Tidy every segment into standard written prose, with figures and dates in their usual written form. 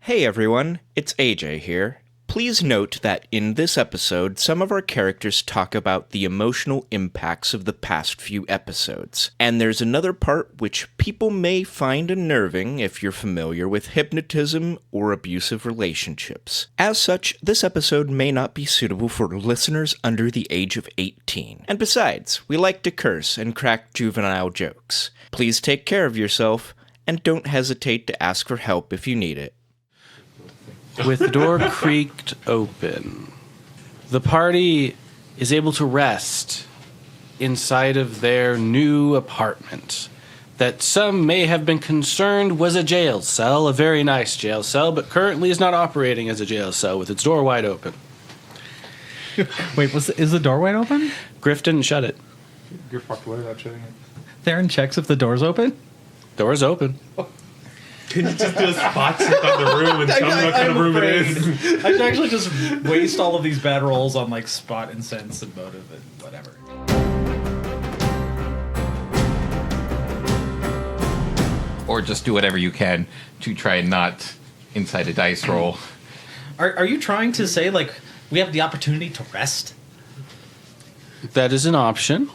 Hey everyone, it's AJ here. Please note that in this episode, some of our characters talk about the emotional impacts of the past few episodes. And there's another part which people may find unnerving if you're familiar with hypnotism or abusive relationships. As such, this episode may not be suitable for listeners under the age of 18. And besides, we like to curse and crack juvenile jokes. Please take care of yourself, and don't hesitate to ask for help if you need it. With the door creaked open, the party is able to rest inside of their new apartment that some may have been concerned was a jail cell, a very nice jail cell, but currently is not operating as a jail cell with its door wide open. Wait, is the door wide open? Griff didn't shut it. Griff walked away without shutting it. Theron checks if the door's open? Door's open. Can you just do a spot check on the room and tell me what kind of room it is? I should actually just waste all of these bad rolls on like spot and sense and motive and whatever. Or just do whatever you can to try and not inside a dice roll. Are you trying to say like we have the opportunity to rest? That is an option.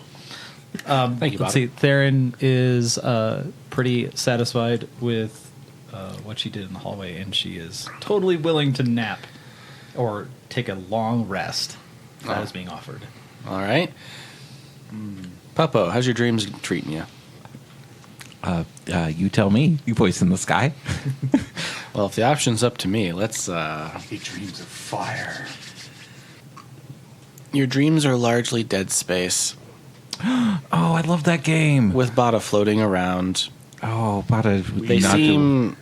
Thank you, Bob. Let's see. Theron is pretty satisfied with what she did in the hallway, and she is totally willing to nap or take a long rest. That is being offered. All right. Puppo, how's your dreams treating you? You tell me. You voice in the sky. Well, if the option's up to me, let's... He dreams of fire. Your dreams are largely dead space, Oh, I love that game. with Bada floating around. Oh, Bada. They seem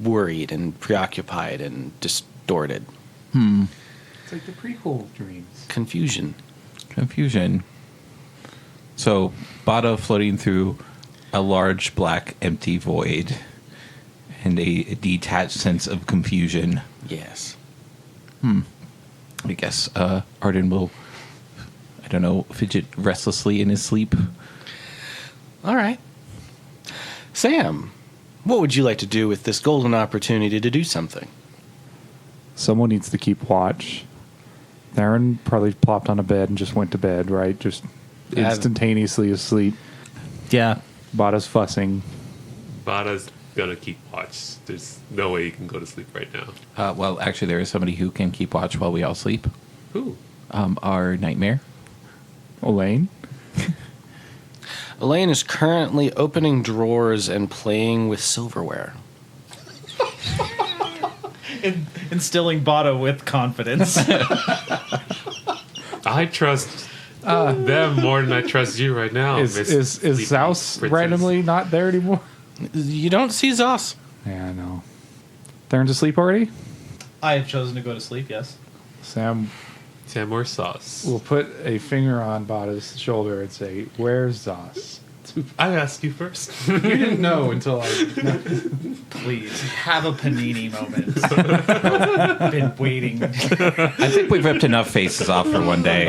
worried and preoccupied and distorted. It's like the prequel dreams. Confusion. Confusion. So, Bada floating through a large, black, empty void and a detached sense of confusion. Yes. I guess Arden will, I don't know, fidget restlessly in his sleep. All right. Sam, what would you like to do with this golden opportunity to do something? Someone needs to keep watch. Theron probably plopped on a bed and just went to bed, right? Just instantaneously asleep. Yeah. Bada's fussing. Bada's gonna keep watch. There's no way you can go to sleep right now. Well, actually, there is somebody who can keep watch while we all sleep. Who? Our nightmare. Elaine? Elaine is currently opening drawers and playing with silverware. Instilling Bada with confidence. I trust them more than I trust you right now. Is Zaus randomly not there anymore? You don't see Zoss. Yeah, I know. Theron's asleep already? I have chosen to go to sleep, yes. Sam Sam or Sauce? will put a finger on Bada's shoulder and say, "Where's Zos?" I asked you first. You didn't know until I... Please, have a panini moment. I've been waiting. I think we've ripped enough faces off for one day.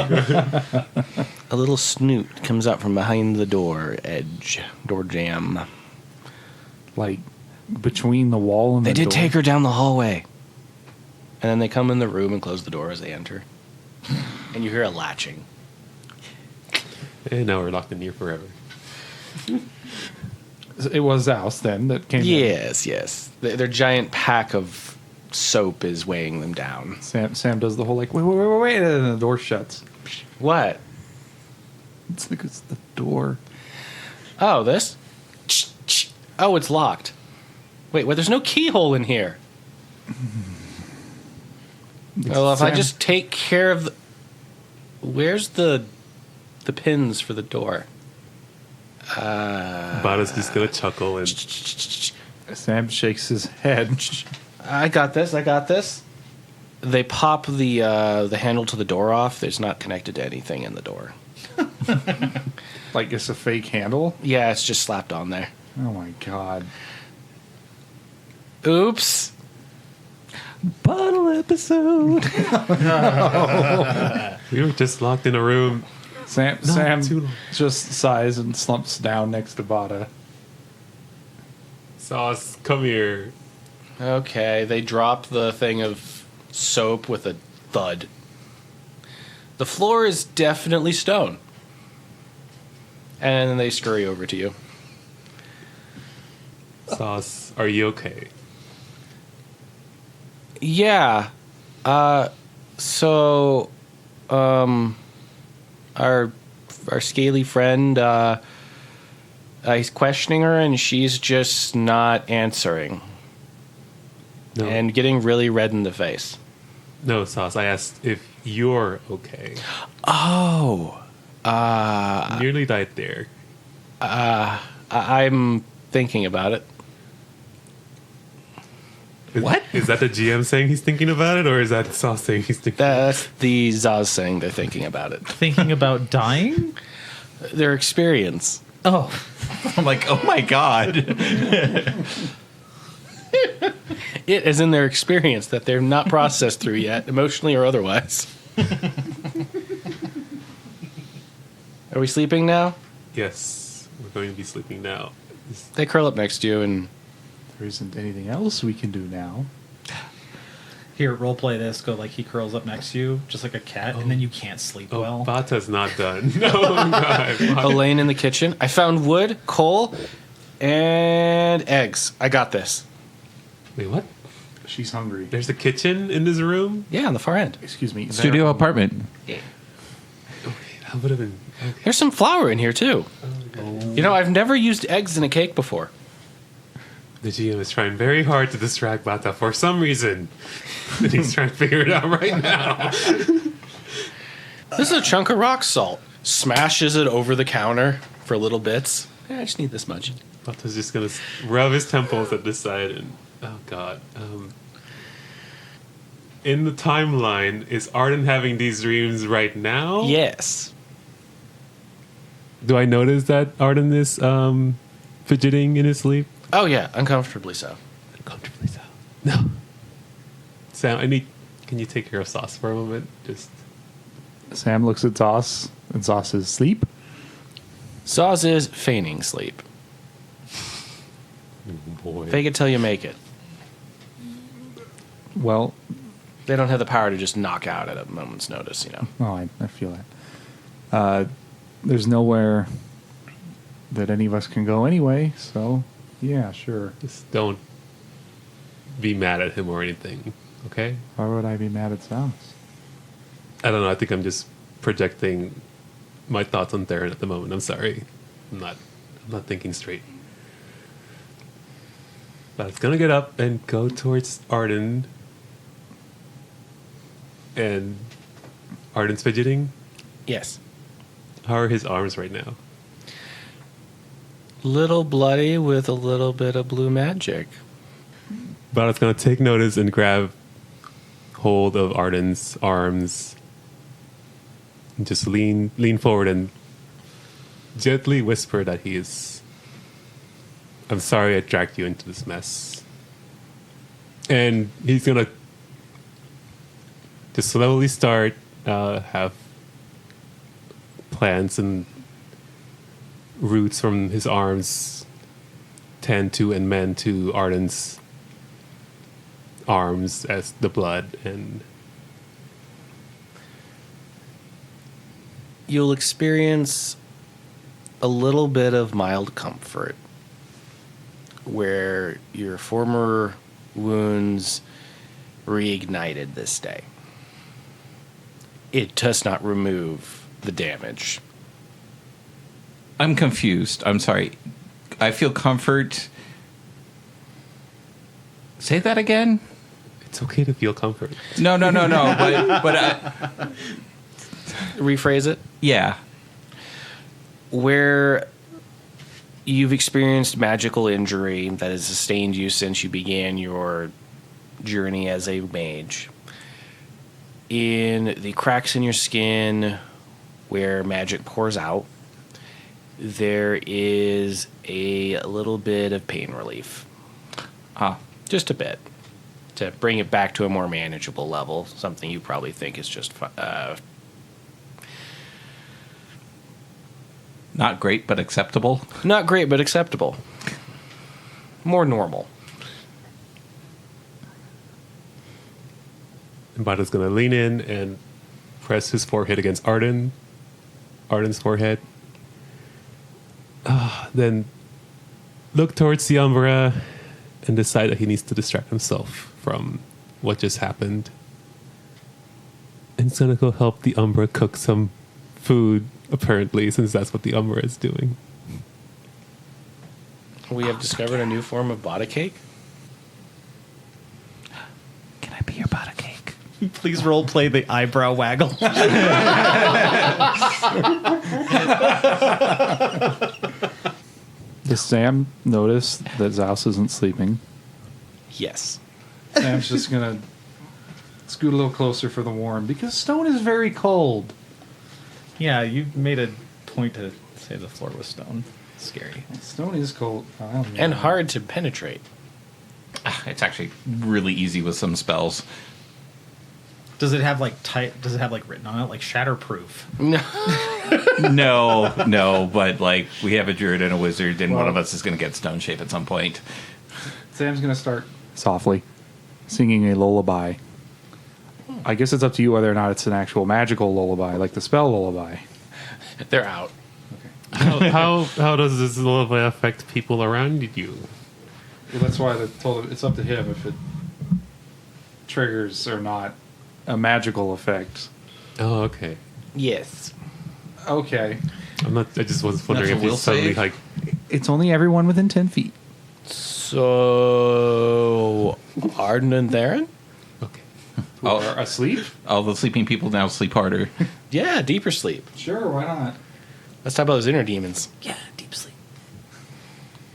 A little snoot comes out from behind the door jam. Like, between the wall and They the did door. take her down the hallway. And then they come in the room and close the door as they enter. And you hear a latching. And now we're locked in here forever. It was Zaus then that came in. Yes. Their giant pack of soap is weighing them down. Sam does the whole like, wait, and then the door shuts. What? It's the door. Oh, this? Oh, it's locked. Wait, there's no keyhole in here. Well, if I just take care of the... Where's the pins for the door? Bada's just gonna chuckle and Sam shakes his head. I got this. They pop the handle to the door off. It's not connected to anything in the door. Like it's a fake handle? Yeah, it's just slapped on there. Oh my god. Oops. Bottle episode. we were just locked in a room. Sam just sighs and slumps down next to Bada. Sauce, come here. Okay, they drop the thing of soap with a thud. The floor is definitely stone. And then they scurry over to you. Sauce, are you okay? Yeah. So, our scaly friend, he's questioning her and she's just not answering. No, And getting really red in the face. no, Sauce. I asked if you're okay. Oh. Nearly died there. I'm thinking about it. What? Is that the GM saying he's thinking about it, or is that Sauce saying he's thinking? That's the Zaz saying they're thinking about it. Thinking about dying? Their experience. Oh. I'm like, oh my god. It is in their experience that they're not processed through yet, emotionally or otherwise. Are we sleeping now? Yes, we're going to be sleeping now. They curl up next to you and There isn't anything else we can do now. Here, role play this. Go like he curls up next to you, just like a cat, and then you can't sleep Oh, well. Bata's not done. No, God. Elaine in the kitchen. I found wood, coal, and eggs. I got this. Wait, what? She's hungry. There's a kitchen in this room? Yeah, on the far end. Excuse me. Studio apartment. That would have been. Okay. There's some flour in here too. You know, I've never used eggs in a cake before. The GM is trying very hard to distract Bata for some reason. And he's trying to figure it out right now. This is a chunk of rock salt. Smashes it over the counter for little bits. I just need this much. Bata's just going to rub his temples at this side and. Oh, God. In the timeline, is Arden having these dreams right now? Yes. Do I notice that Arden is fidgeting in his sleep? Oh yeah, uncomfortably so. Uncomfortably so. No. Sam, can you take care of Sauce for a moment? Just. Sam looks at Zoss, and Zoss is asleep. Saws is feigning sleep. Boy. Fake it till you make it. Well, They don't have the power to just knock out at a moment's notice, you know. oh, I feel that. There's nowhere that any of us can go anyway, so yeah, sure. Just don't be mad at him or anything, okay? Why would I be mad at Zoss? I don't know. I think I'm just projecting my thoughts on Theron at the moment. I'm sorry. I'm not thinking straight. But it's gonna get up and go towards Arden. And Arden's fidgeting. Yes. How are his arms right now? Little bloody with a little bit of blue magic. But it's gonna take notice and grab hold of Arden's arms. And just lean forward and gently whisper that I'm sorry I dragged you into this mess. And he's gonna just slowly start have plants and roots from his arms tend to and mend to Arden's arms as the blood, and You'll experience a little bit of mild comfort where your former wounds reignited this day. It does not remove the damage. I'm confused. I'm sorry. I feel comfort. Say that again? it's okay to feel comfort. No. But Rephrase it. yeah. Where you've experienced magical injury that has sustained you since you began your journey as a mage. In the cracks in your skin where magic pours out, there is a little bit of pain relief. Just a bit. To bring it back to a more manageable level, something you probably think is just Not great, but acceptable. not great, but acceptable. More normal. And Bada's going to lean in and press his forehead against Arden's forehead. Then look towards the Umbra and decide that he needs to distract himself from what just happened. And it's going to go help the Umbra cook some food, apparently, since that's what the Umbra is doing. We have discovered a new form of bada cake. Can I be your butter cake? Please role play the eyebrow waggle. Does Sam notice that Zaus isn't sleeping? Yes. Sam's just going to scoot a little closer for the warm because stone is very cold. Yeah, you made a point to say the floor was stone. Scary. Stone is cold. And hard to penetrate. It's actually really easy with some spells. Does it have like Does it have like written on it like shatterproof? No. No, but like we have a druid and a wizard, and one of us is going to get stone shape at some point. Sam's going to start softly singing a lullaby. I guess it's up to you whether or not it's an actual magical lullaby, like the spell lullaby. They're out. How does this lullaby affect people around you? Well, that's why I told him it's up to him if it triggers or not a magical effect. Oh, okay. Yes. Okay. I just was wondering That's a if will it's suddenly save? like, It's only everyone within 10 feet. So, Arden and Theron? okay. Who are asleep? All the sleeping people now sleep harder. Yeah, deeper sleep. Sure, why not? Let's talk about those inner demons. Yeah, deep sleep.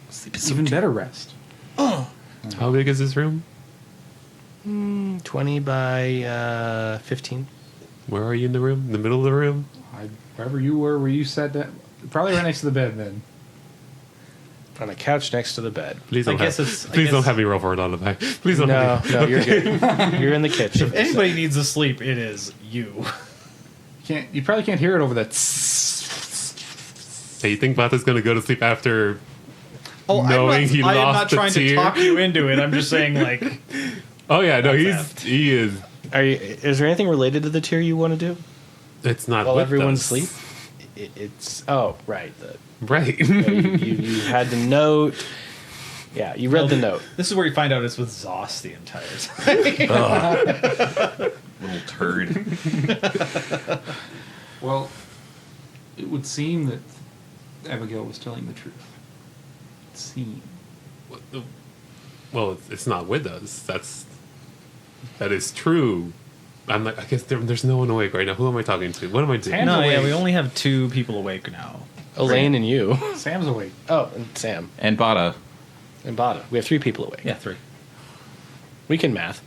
Sleep is Even better rest. How big is this room? 20 by 15. Where are you in the room? In the middle of the room? Wherever you were, where you sat down. Probably right next to the bed then. On a couch next to the bed. Please don't, guess it's- I please don't guess- have me roll for a lullaby. Please don't No, have me. no, you're good. You're in the kitchen. If anybody needs to sleep, it is you. You probably can't hear it over that. Hey, you think Bata's going to go to sleep after Oh, knowing he I am lost not the trying to tear? talk you into it. I'm just saying, like, Oh, yeah, no, That's he is. Is there anything related to the tier you want to do? It's not While with everyone's us. asleep? It's... Oh, right. Right. You had the note. Yeah, you read the note. this is where you find out it's with Zoss the entire time. little turd. Well, it would seem that Abigail was telling the truth. It seemed. Well, it's not with us. That is true. I'm like, I guess there's no one awake right now. Who am I talking to? What am I doing? Tan- No, yeah, awake. we only have 2 people awake now. Elaine and you. Sam's awake. Oh, and Sam. And Bada. And Bada. We have 3 people awake. Yeah, 3. We can math.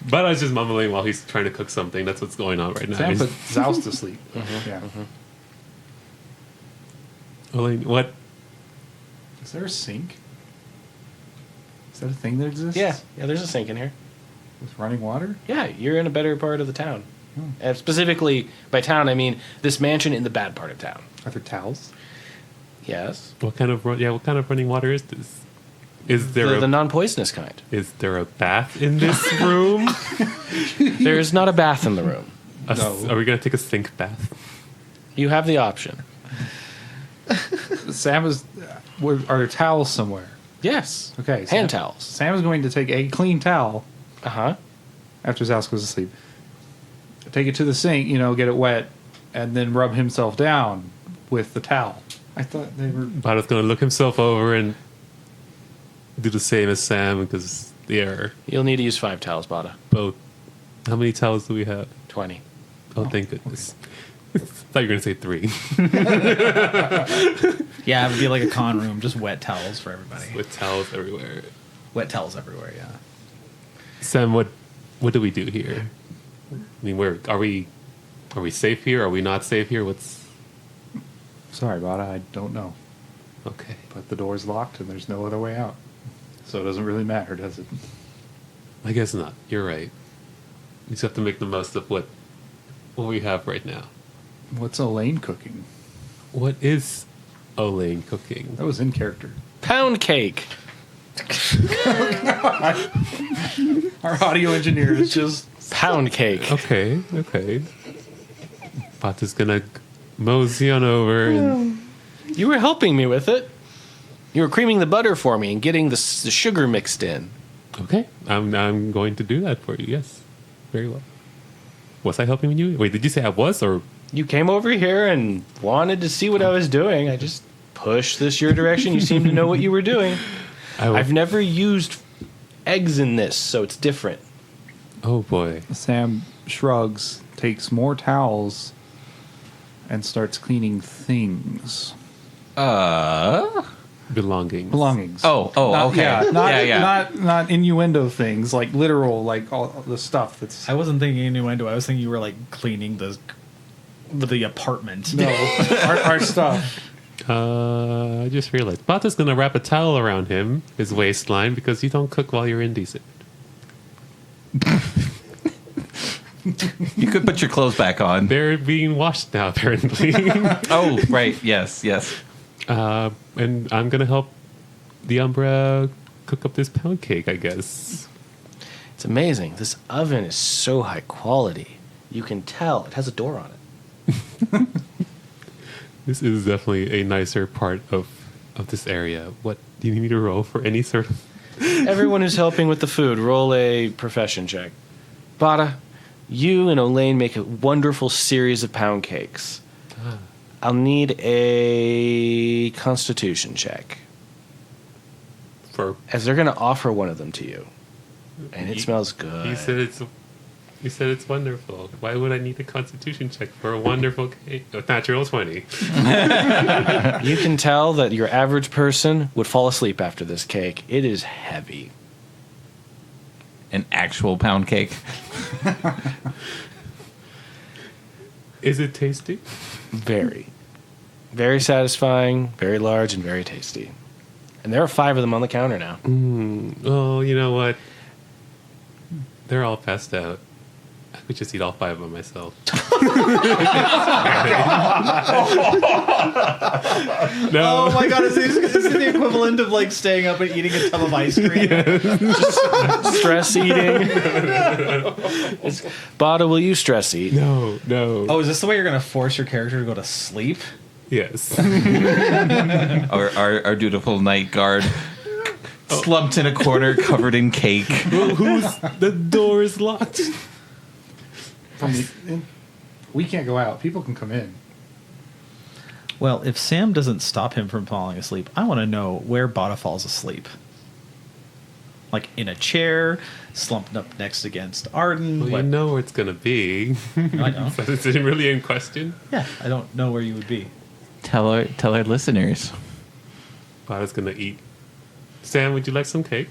But I was just mumbling while he's trying to cook something. That's what's going on right now. Sam He's- put Zaus to sleep. Yeah. Elaine, what? Is there a sink? Is that a thing that exists? Yeah, there's a sink in here. With running water? Yeah, you're in a better part of the town. And specifically, by town, I mean this mansion in the bad part of town. Are there towels? Yes. What kind of running water is this? Is there The a non-poisonous kind. is there a bath in this room? There is not a bath in the room. No. Are we gonna take a sink bath? You have the option. Sam is. Are there towels somewhere? Yes. Okay. Hand towels. Sam is going to take a clean towel Uh-huh. after Zaus goes to sleep. Take it to the sink, get it wet, and then rub himself down with the towel. I thought they were. Bada's gonna look himself over and do the same as Sam because the error. You'll need to use 5 towels, Bada. Both. How many towels do we have? 20. Oh, thank goodness. I thought you were gonna say 3 Yeah, it would be like a con room, just wet towels for everybody. with towels everywhere. Wet towels everywhere, yeah. Sam, what do we do here? I mean, are we safe here? Are we not safe here? What's Sorry, Bada, I don't know. okay? But the door's locked and there's no other way out. So it doesn't really matter, does it? I guess not. You're right. We just have to make the most of what we have right now. What's Elaine cooking? What is Elaine cooking? That was in character. Pound cake. Our audio engineer is just Pound cake. Okay. Bata's gonna mosey on over and You were helping me with it. You were creaming the butter for me and getting the sugar mixed in. okay. I'm going to do that for you. Yes, very well. Was I helping you? Wait, did you say I was or? You came over here and wanted to see what I was doing. I just pushed this your direction. You seem to know what you were doing. I've never used eggs in this, so it's different. Oh boy. Sam shrugs, takes more towels, and starts cleaning things. Belongings. Belongings. Oh, okay. Yeah, not innuendo things, like literal, like all the stuff that's. I wasn't thinking innuendo. I was thinking you were like cleaning the apartment. No, our stuff. I just realized Bata's gonna wrap a towel around his waistline, because you don't cook while you're indecent. You could put your clothes back on. They're being washed now, apparently. Oh, right. Yes. And I'm gonna help the Umbra cook up this pound cake, I guess. It's amazing. This oven is so high quality. You can tell it has a door on it. This is definitely a nicer part of this area. What do you need me to roll for any sort of? Everyone who's helping with the food, roll a profession check. Bada, you and Elaine make a wonderful series of pound cakes. I'll need a constitution check, For as they're going to offer one of them to you. And it smells good. You said it's wonderful. Why would I need a constitution check for a wonderful cake? Oh, natural 20. You can tell that your average person would fall asleep after this cake. It is heavy. An actual pound cake. Is it tasty? Very. Very satisfying, very large, and very tasty. And there are 5 of them on the counter now. Oh, you know what? They're all passed out. I could just eat all 5 of them myself. No. Oh my god, is this the equivalent of like staying up and eating a tub of ice cream? Stress eating. Bada, will you stress eat? No. Oh, is this the way you're going to force your character to go to sleep? Yes. Our dutiful night guard slumped in a corner covered in cake. The door is locked. We can't go out. People can come in. Well, if Sam doesn't stop him from falling asleep, I want to know where Bada falls asleep. Like in a chair, slumped up next against Arden. Well, what- you know where it's going to be. I know. But is it really in question? Yeah, I don't know where you would be. Tell our listeners. Bada's going to eat. Sam, would you like some cake?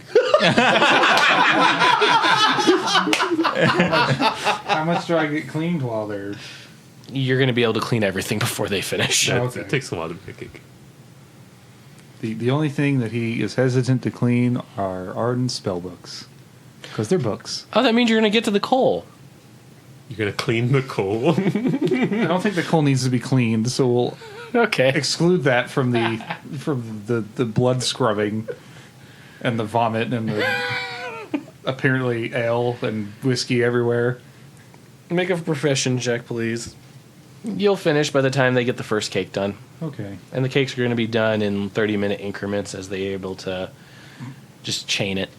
How much do I get cleaned while they're? You're going to be able to clean everything before they finish. Oh, okay. It takes a while to make a cake. The only thing that he is hesitant to clean are Arden's spell books, because they're books. Oh, that means you're going to get to the coal. You're going to clean the coal? I don't think the coal needs to be cleaned, so we'll Okay. exclude that from the blood scrubbing and the vomit and the apparently ale and whiskey everywhere. Make a profession check, please. You'll finish by the time they get the first cake done. Okay. And the cakes are going to be done in 30-minute increments as they're able to just chain it.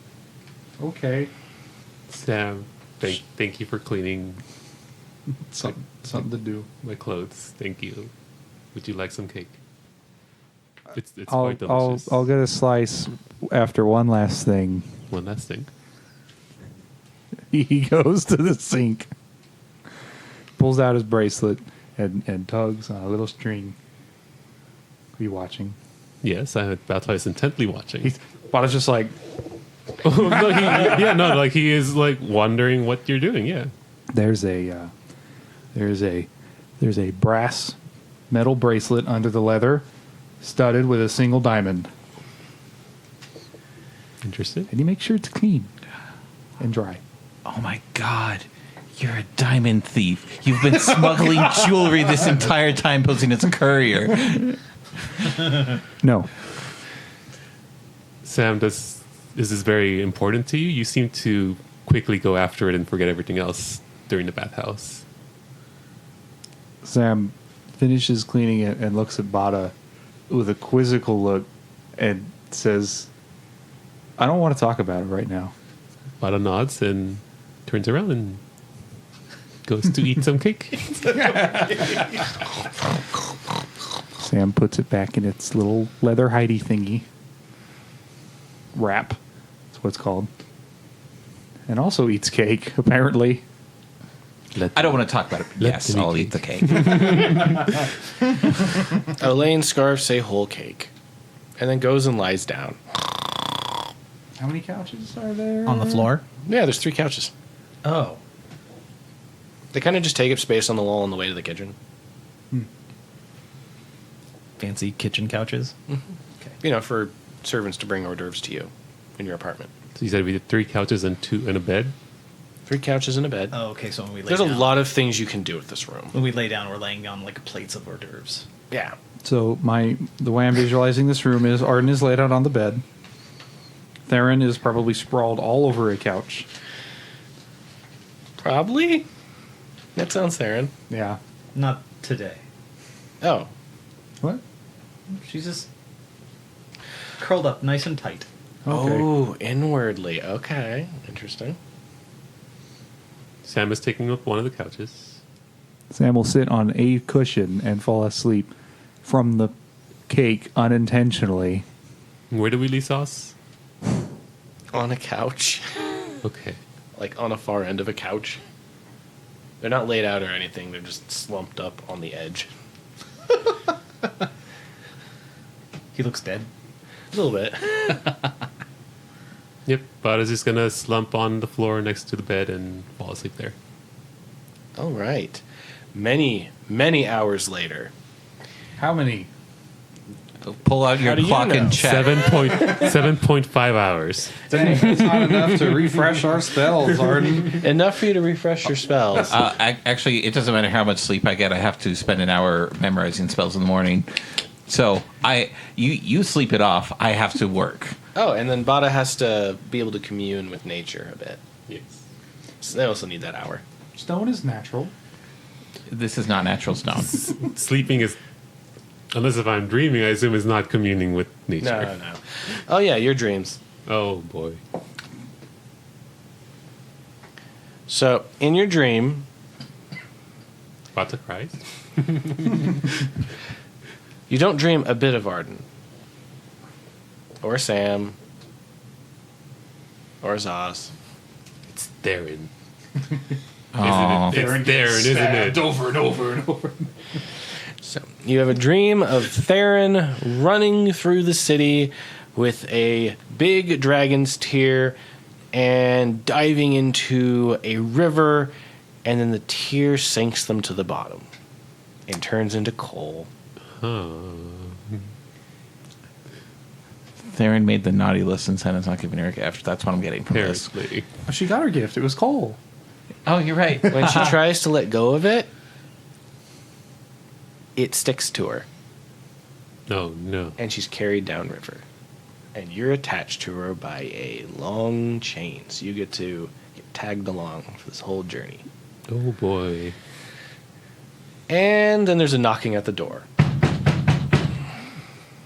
Okay. Sam, thank you for cleaning Something to do. my clothes. Thank you. Would you like some cake? It's I'll quite delicious. I'll get a slice after one last thing. One last thing. He goes to the sink, pulls out his bracelet, and tugs on a little string. Are you watching? Yes, Baltoy is intently watching. Bada's just like, Oh, no, like he is like wondering what you're doing. Yeah. there's a brass metal bracelet under the leather, studded with a single diamond, Interesting. and you make sure it's clean and dry. Oh my God. You're a diamond thief. You've been smuggling jewelry this entire time posing as a courier. No, Sam, does is this very important to you? You seem to quickly go after it and forget everything else during the bathhouse. Sam finishes cleaning it and looks at Bada with a quizzical look and says, I don't want to talk about it right now. Bada nods and turns around and goes to eat some cake. Sam puts it back in its little leather hidey thingy. Wrap. That's what it's called. And also eats cake, apparently. I don't want to talk about it. Yes, them eat I'll eat the cake. Elaine scarfs a whole cake and then goes and lies down. How many couches are there? On the floor? Yeah, there's 3 couches. Oh. They kind of just take up space on the wall on the way to the kitchen. Fancy kitchen couches? You know, for servants to bring hors d'oeuvres to you in your apartment. So you said we did 3 couches and 2 and a bed? 3 couches and a bed. Oh, okay, so when we lay There's down. a lot of things you can do with this room. When we lay down, we're laying on like plates of hors d'oeuvres. Yeah. So the way I'm visualizing this room is Arden is laid out on the bed. Theron is probably sprawled all over a couch. Probably. That sounds Theron. Yeah. Not today. Oh. What? She's just curled up nice and tight. Okay. Oh, inwardly. Okay. Interesting. Sam is taking up one of the couches. Sam will sit on a cushion and fall asleep from the cake unintentionally. Where do we leave Sauce? On a couch. Okay. Like on a far end of a couch. They're not laid out or anything. They're just slumped up on the edge. He looks dead. A little bit. Yep. Bada's just going to slump on the floor next to the bed and fall asleep there. All right. Many, many hours later. How many? Pull out How your do you clock know? and check. 7.5 hours. Dang, that's not enough to refresh our spells, Arden. Enough for you to refresh your spells. Actually, it doesn't matter how much sleep I get. I have to spend an hour memorizing spells in the morning. So you sleep it off. I have to work. Oh, and then Bada has to be able to commune with nature a bit. Yes. So they also need that hour. Stone is natural. This is not natural stone. Sleeping is, unless if I'm dreaming, I assume is not communing with nature. No. Oh, yeah, your dreams. Oh, boy. So, in your dream, About to cry? you don't dream a bit of Arden. Or Sam. Or Zaz. It's Theron. Oh, It's Theron, isn't it? Over and over and over. So, you have a dream of Theron running through the city with a big dragon's tear and diving into a river, and then the tear sinks them to the bottom and turns into coal. Theron made the naughty list and Santa's not giving her a gift. That's what I'm getting from this. Apparently. She got her gift. It was coal. Oh, you're right. When she tries to let go of it, it sticks to her, Oh, no. and she's carried downriver. And you're attached to her by a long chain, so you get to get tagged along for this whole journey. Oh, boy. And then there's a knocking at the door.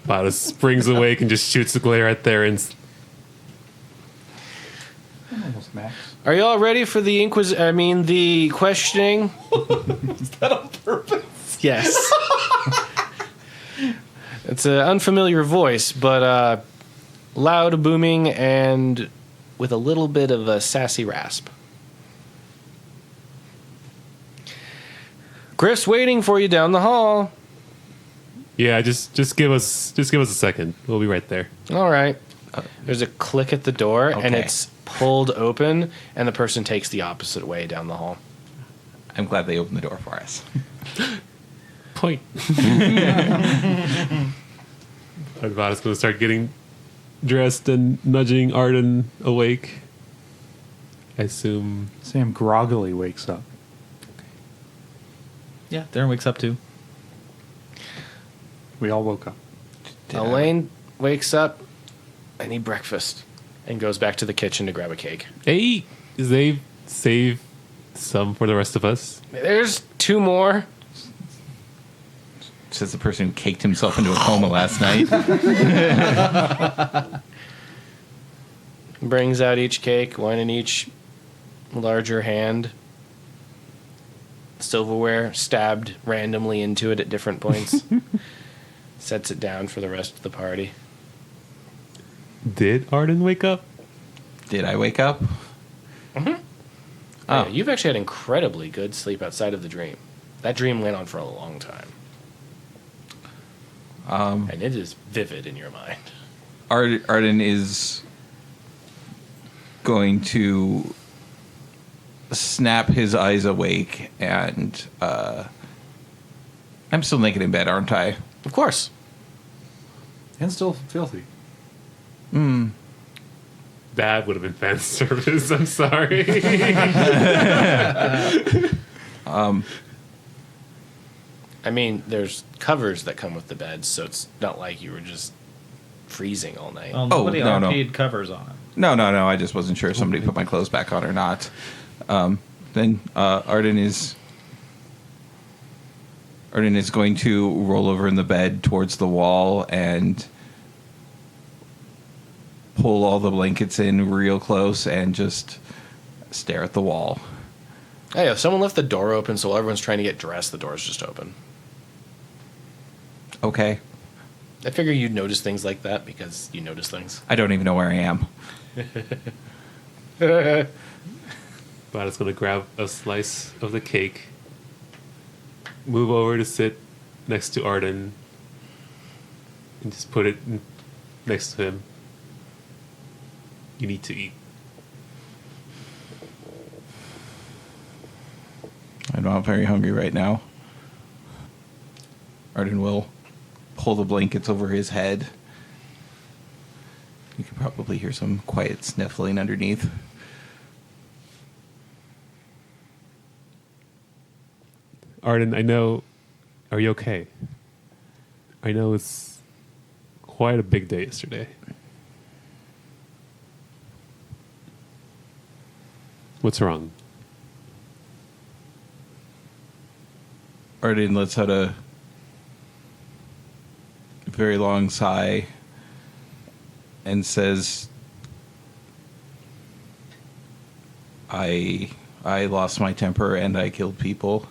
Bada springs awake and just shoots the glare at Theron's. Almost max. Are you all ready for the the questioning? Is that on purpose? Yes. It's an unfamiliar voice, but loud, booming, and with a little bit of a sassy rasp. Griff's waiting for you down the hall. Yeah, just give us a second. We'll be right there. All right. There's a click at the door, and Okay. it's pulled open, and the person takes the opposite way down the hall. I'm glad they opened the door for us. Point. Bada's going to start getting dressed and nudging Arden awake. I assume. Sam groggily wakes up. Yeah, Theron wakes up too. We all woke up. Elaine wakes up and eat breakfast and goes back to the kitchen to grab a cake. Hey, they save some for the rest of us. There's 2 more. Says the person who caked himself into a coma last night. Brings out each cake, one in each larger hand. Silverware stabbed randomly into it at different points. Sets it down for the rest of the party. Did Arden wake up? Did I wake up? Oh. Yeah, you've actually had incredibly good sleep outside of the dream. That dream went on for a long time. And it is vivid in your mind. Arden is going to snap his eyes awake, and I'm still naked in bed, aren't I? Of course. And still filthy. That would have been fan service. I'm sorry. I mean, there's covers that come with the bed, so it's not like you were just freezing all night. Well, nobody no. RP'd covers on it. No. I just wasn't sure if somebody put my clothes back on or not. Then Arden is going to roll over in the bed towards the wall and pull all the blankets in real close and just stare at the wall. Hey, if someone left the door open so while everyone's trying to get dressed, the door's just open. Okay. I figure you'd notice things like that because you notice things. I don't even know where I am. Bada's going to grab a slice of the cake, move over to sit next to Arden, and just put it next to him. You need to eat. I'm not very hungry right now. Arden will pull the blankets over his head. You can probably hear some quiet sniffling underneath. Arden, I know. Are you okay? I know it's quite a big day yesterday. What's wrong? Arden lets out a very long sigh and says, I lost my temper and I killed people.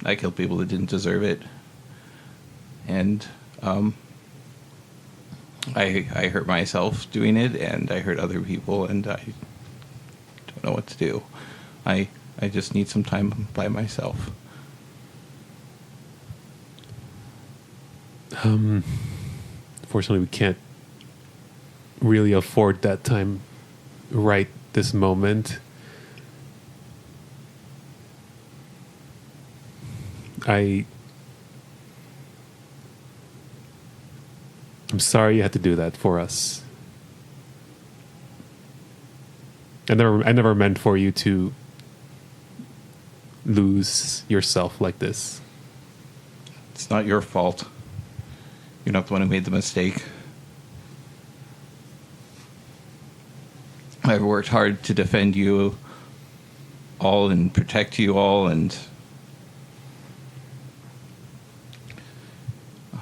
I killed people that didn't deserve it. And I hurt myself doing it, and I hurt other people, and I don't know what to do. I just need some time by myself. Fortunately, we can't really afford that time right this moment. I'm sorry you had to do that for us. I never meant for you to lose yourself like this. It's not your fault. You're not the one who made the mistake. I've worked hard to defend you all and protect you all, and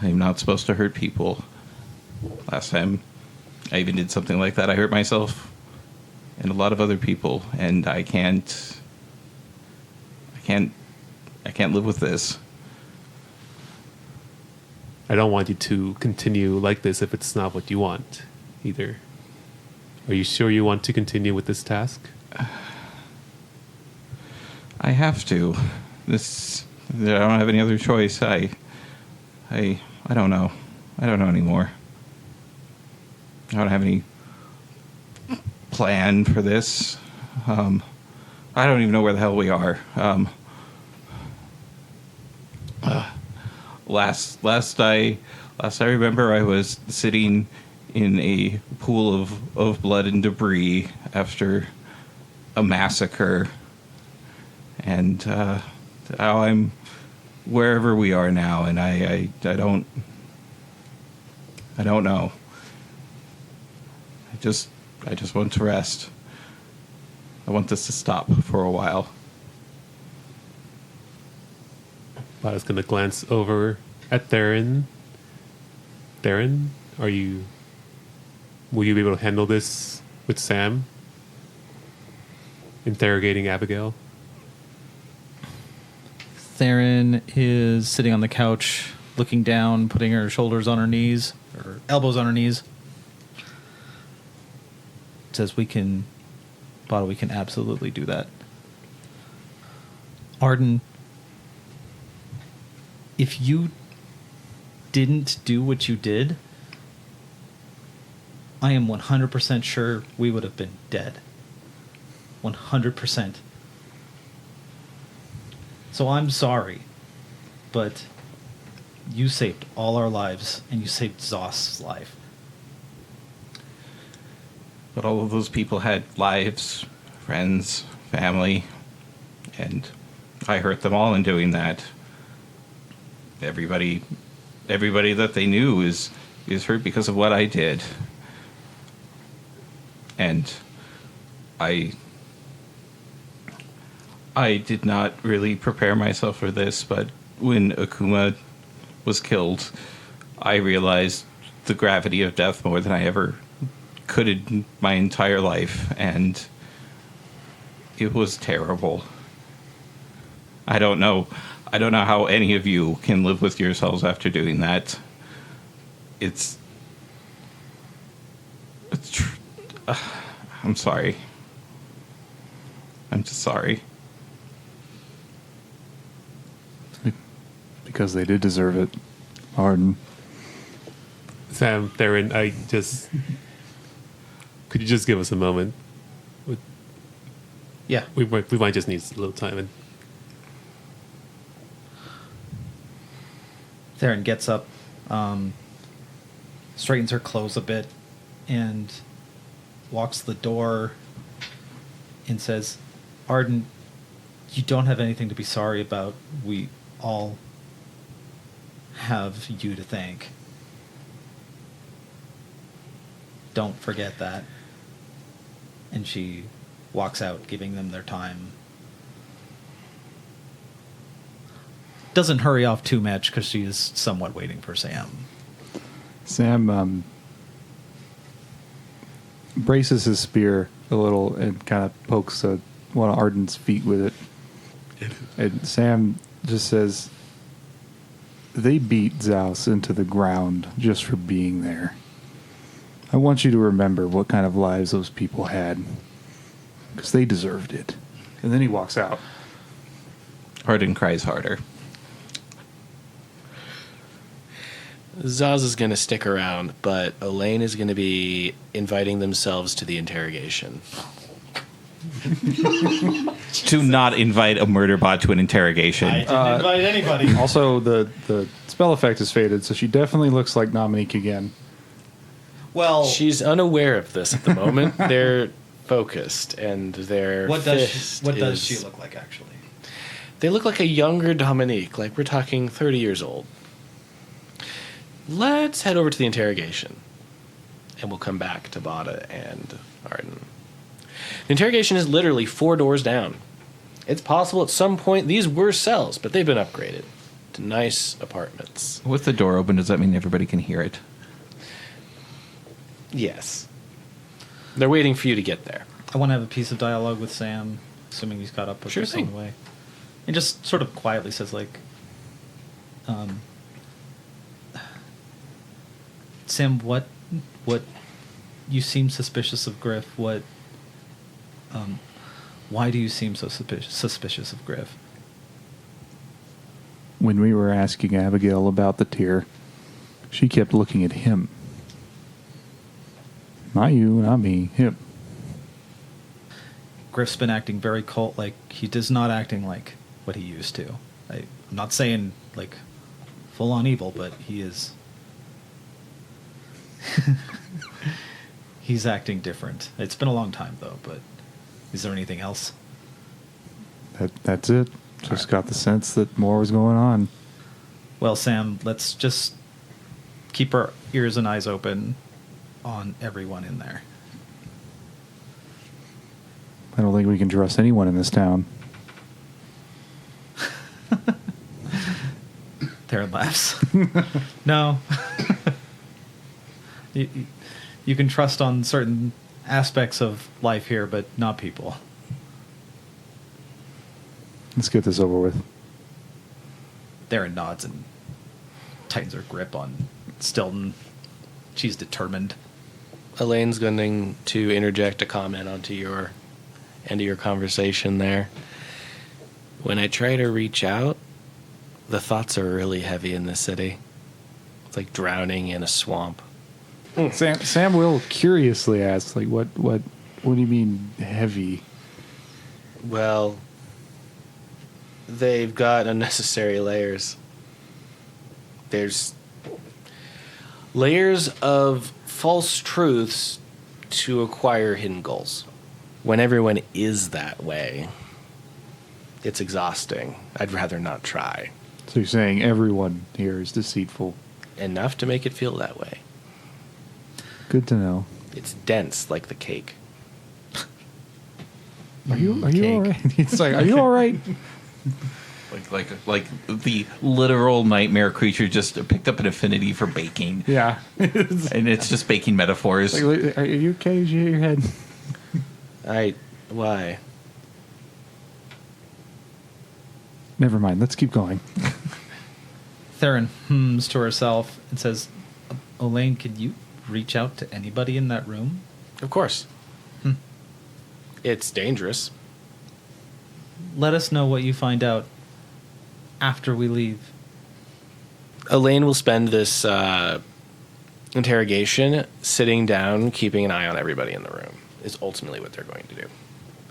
I'm not supposed to hurt people. Last time I even did something like that, I hurt myself and a lot of other people, and I can't live with this. I don't want you to continue like this if it's not what you want either. Are you sure you want to continue with this task? I have to. I don't have any other choice. I don't know. I don't know anymore. I don't have any plan for this. I don't even know where the hell we are. Last I remember, I was sitting in a pool of blood and debris after a massacre, and now I'm wherever we are now, and I don't know. I just want to rest. I want this to stop for a while. Bada's gonna glance over at Theron. Theron, will you be able to handle this with Sam? Interrogating Abigail? Theron is sitting on the couch, looking down, putting her shoulders on her knees, or elbows on her knees. Says, Bada, we can absolutely do that. Arden, if you didn't do what you did, I am 100% sure we would have been dead. 100%. So I'm sorry, but you saved all our lives, and you saved Zost's life. But all of those people had lives, friends, family, and I hurt them all in doing that. Everybody that they knew is hurt because of what I did. And I did not really prepare myself for this, but when Akuma was killed, I realized the gravity of death more than I ever could in my entire life, and it was terrible. I don't know how any of you can live with yourselves after doing that. I'm sorry. I'm just sorry. Because they did deserve it. Arden. Sam, Theron, could you just give us a moment? Yeah. We might just need a little time. And Theron gets up, straightens her clothes a bit, and walks to the door and says, Arden, you don't have anything to be sorry about. We all have you to thank. Don't forget that. And she walks out, giving them their time. Doesn't hurry off too much because she is somewhat waiting for Sam. Sam braces his spear a little and kind of pokes one of Arden's feet with it. And Sam just says, they beat Zaus into the ground just for being there. I want you to remember what kind of lives those people had, because they deserved it. And then he walks out. Arden cries harder. Zaz is going to stick around, but Elaine is going to be inviting themselves to the interrogation. To not invite a murder bot to an interrogation. I didn't invite anybody. Also, the spell effect is faded, so she definitely looks like Dominique again. Well, She's unaware of this at the moment. They're focused, and their what does she is- look like, actually? They look like a younger Dominique, like we're talking 30 years old. Let's head over to the interrogation, and we'll come back to Bada and Arden. The interrogation is literally 4 doors down. It's possible at some point these were cells, but they've been upgraded to nice apartments. With the door open, does that mean everybody can hear it? Yes. They're waiting for you to get there. I want to have a piece of dialogue with Sam, assuming he's caught up with Sure us on thing. the way. And just sort of quietly says, like, Sam, what you seem suspicious of Griff. Why do you seem so suspicious of Griff? When we were asking Abigail about the tear, she kept looking at him. Not you, not me, him. Griff's been acting very cold. Like, he does not acting like what he used to. I'm not saying, like, full-on evil, but he is... He's acting different. It's been a long time, though, but is there anything else? That's it. Just got the sense that more was going on. Well, Sam, let's just keep our ears and eyes open on everyone in there. I don't think we can trust anyone in this town. Theron laughs. No. You can trust on certain aspects of life here, but not people. Let's get this over with. Theron nods and tightens her grip on Stilton. She's determined. Elaine's going to interject a comment onto your end of your conversation there. When I try to reach out, the thoughts are really heavy in this city. It's like drowning in a swamp. Sam will curiously ask, like, what do you mean heavy? Well, they've got unnecessary layers. There's layers of false truths to acquire hidden goals. When everyone is that way, it's exhausting. I'd rather not try. So you're saying everyone here is deceitful. Enough to make it feel that way. Good to know. It's dense like the cake. Are you Cake. all right? It's like, are you all right? Like the literal nightmare creature just picked up an affinity for baking. Yeah. And it's just baking metaphors. Like, are you okay? Did you hit your head? Why? Never mind. Let's keep going. Theron hums to herself and says, Elaine, could you reach out to anybody in that room? Of course. It's dangerous. Let us know what you find out after we leave. Elaine will spend this interrogation sitting down, keeping an eye on everybody in the room, is ultimately what they're going to do.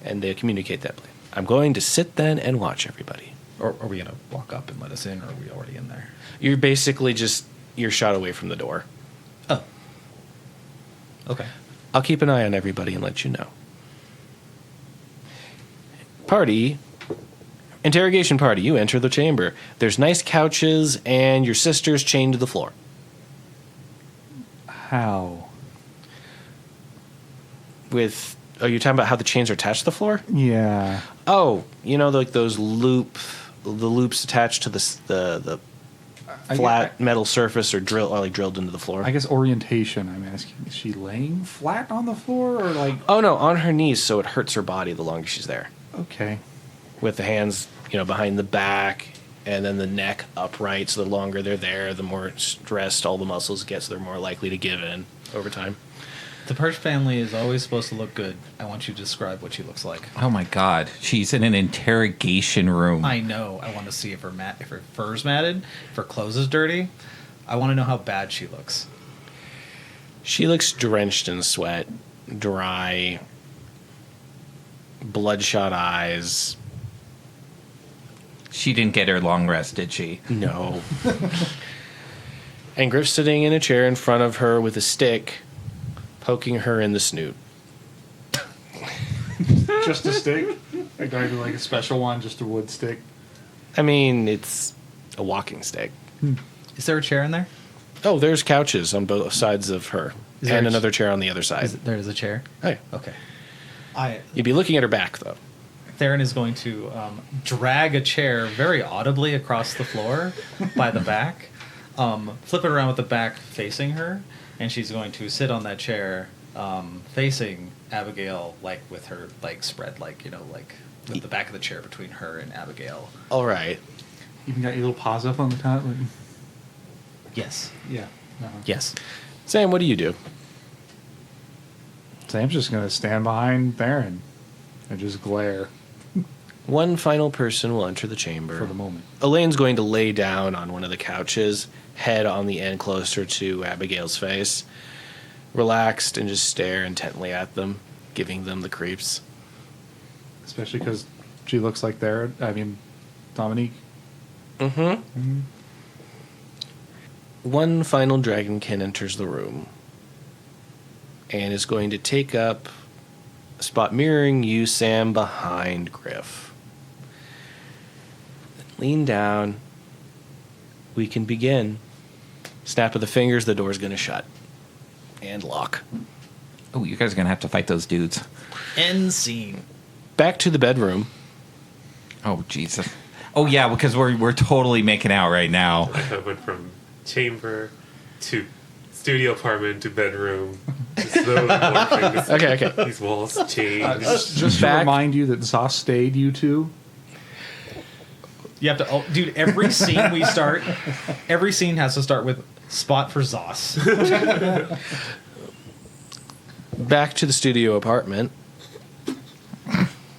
And they communicate that plan. I'm going to sit then and watch everybody. Or are we going to walk up and let us in, or are we already in there? You're basically you're shot away from the door. Oh. Okay. I'll keep an eye on everybody and let you know. Interrogation party, you enter the chamber. There's nice couches and your sister's chained to the floor. How? Are you talking about how the chains are attached to the floor? Yeah. Oh, like those the loops attached to the flat metal surface are drilled into the floor. I guess orientation, I'm asking. Is she laying flat on the floor or like... Oh, no, on her knees, so it hurts her body the longer she's there. Okay. With the hands, behind the back, and then the neck upright, so the longer they're there, the more stressed all the muscles get, so they're more likely to give in over time. The Perch family is always supposed to look good. I want you to describe what she looks like. Oh my god, she's in an interrogation room. I know. I want to see if her fur's matted, if her clothes is dirty. I want to know how bad she looks. She looks drenched in sweat, dry, bloodshot eyes. She didn't get her long rest, did she? No. And Griff's sitting in a chair in front of her with a stick, poking her in the snoot. Just a stick? Like, do I do like a special one, just a wood stick? I mean, it's a walking stick. Is there a chair in there? Oh, there's couches on both sides of her. Is there And a another chair on the other side. There is a chair? Hey, Okay. you'd be looking at her back, though. Theron is going to drag a chair very audibly across the floor by the back, flip it around with the back facing her, and she's going to sit on that chair facing Abigail, like with her legs spread, like with the back of the chair between her and Abigail. All right. You even got your little paws up on the top? Like... Yes. Yeah. Uh-huh. Yes. Sam, what do you do? Sam's just going to stand behind Theron and just glare One final person will enter the chamber. for the moment. Elaine's going to lay down on one of the couches, head on the end closer to Abigail's face, relaxed and just stare intently at them, giving them the creeps. Especially because she looks like Dominique. Mm-hmm. One final dragonkin enters the room and is going to take up a spot mirroring you, Sam, behind Griff. Lean down. We can begin. Snap of the fingers, the door's going to shut. And lock. Oh, you guys are gonna have to fight those dudes. End scene. Back to the bedroom. Oh Jesus! Oh yeah, because we're totally making out right now. I went from chamber to studio apartment to bedroom. Just slowly morphing. This- Okay. These walls change. Just to Back- remind you that Zoss stayed you two. You have to, dude. Every scene has to start with spot for Zoss. Back to the studio apartment.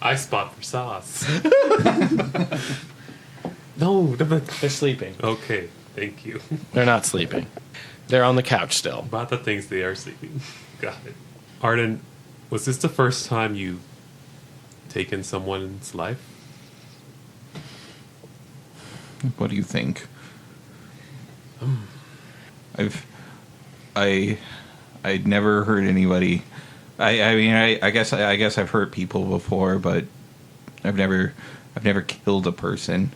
I spot for sauce. No, They're sleeping. okay, thank you. They're not sleeping. They're on the couch still. About the things they are sleeping. Got it. Arden, was this the first time you taken someone's life? What do you think? I'd never hurt anybody. I mean, I guess I've hurt people before, but I've never killed a person.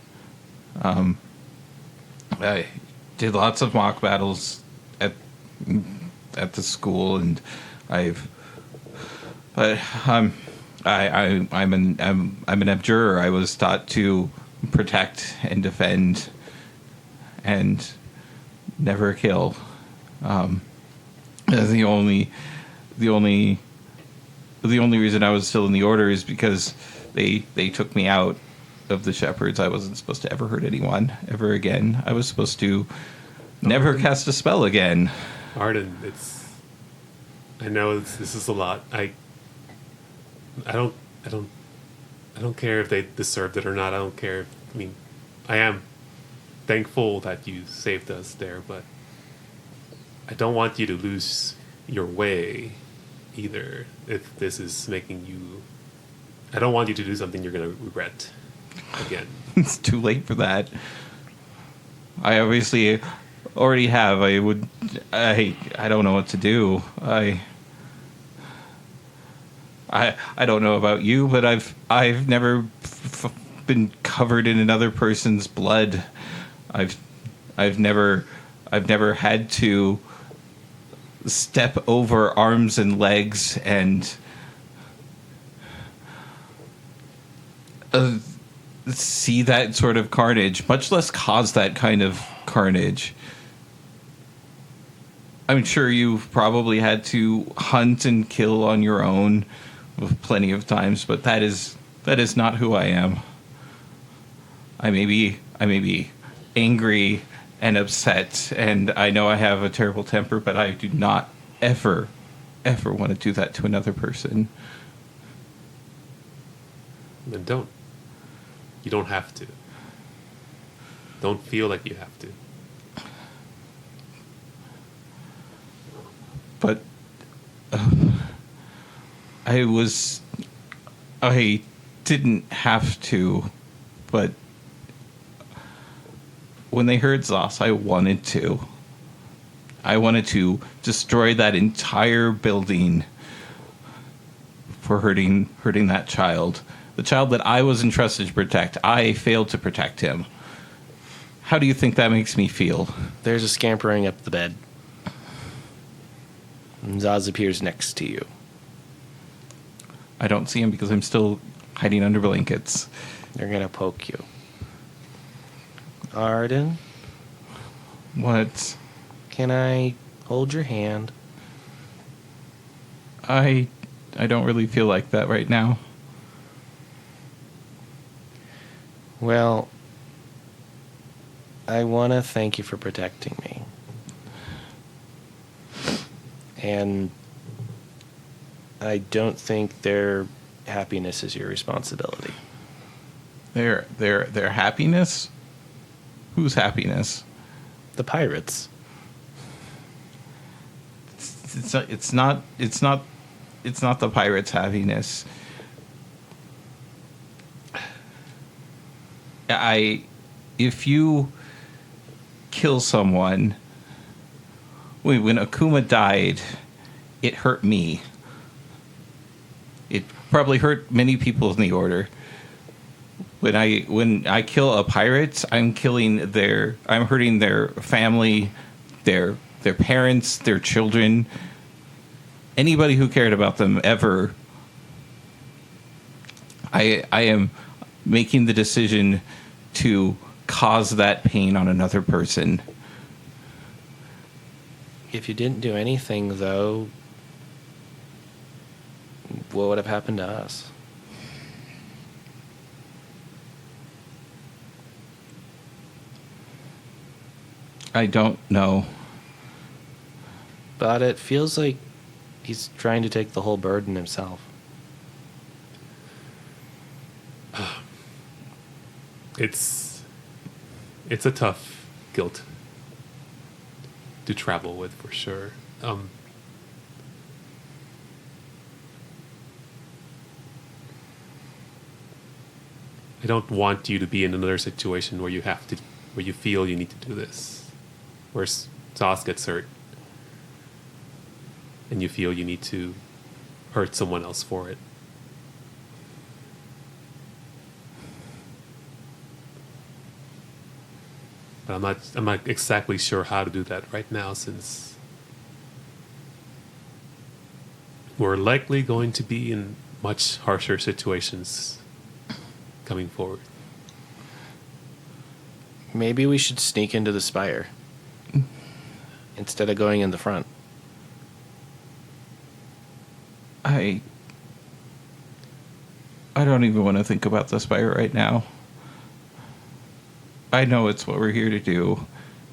I did lots of mock battles at the school, and I'm an abjurer. I was taught to protect and defend, and never kill. The only reason I was still in the order is because they took me out of the shepherds. I wasn't supposed to ever hurt anyone ever again. I was supposed to never cast a spell again. Arden, I know this is a lot. I don't care if they deserved it or not. I don't care. I mean, I am thankful that you saved us there, but I don't want you to lose your way either. If this is making you, I don't want you to do something you're going to regret again. It's too late for that. I obviously already have. I don't know what to do. I don't know about you, but I've never been covered in another person's blood. I've never had to step over arms and legs and see that sort of carnage, much less cause that kind of carnage. I'm sure you've probably had to hunt and kill on your own plenty of times, but that is not who I am. I may be angry and upset, and I know I have a terrible temper, but I do not ever want to do that to another person. Then don't. You don't have to. Don't feel like you have to. But I didn't have to, but when they heard Zoss, I wanted to. I wanted to destroy that entire building for hurting that child. The child that I was entrusted to protect. I failed to protect him. How do you think that makes me feel? There's a scampering up the bed. And Zaz appears next to you. I don't see him because I'm still hiding under blankets. They're going to poke you. Arden, What? can I hold your hand? I don't really feel like that right now. Well, I want to thank you for protecting me. And I don't think their happiness is your responsibility. Their happiness? Whose happiness? The pirates. It's not the pirates' happiness. If you kill someone, when Akuma died, it hurt me. It probably hurt many people in the order. When I kill a pirate, I'm hurting their family, their parents, their children, anybody who cared about them ever. I am making the decision to cause that pain on another person. If you didn't do anything, though, what would have happened to us? I don't know. But it feels like he's trying to take the whole burden himself. It's a tough guilt to travel with, for sure. I don't want you to be in another situation where where you feel you need to do this, where Sauce gets hurt, and you feel you need to hurt someone else for it. But I'm not exactly sure how to do that right now, since we're likely going to be in much harsher situations coming forward. Maybe we should sneak into the spire instead of going in the front. I don't even want to think about the spire right now. I know it's what we're here to do,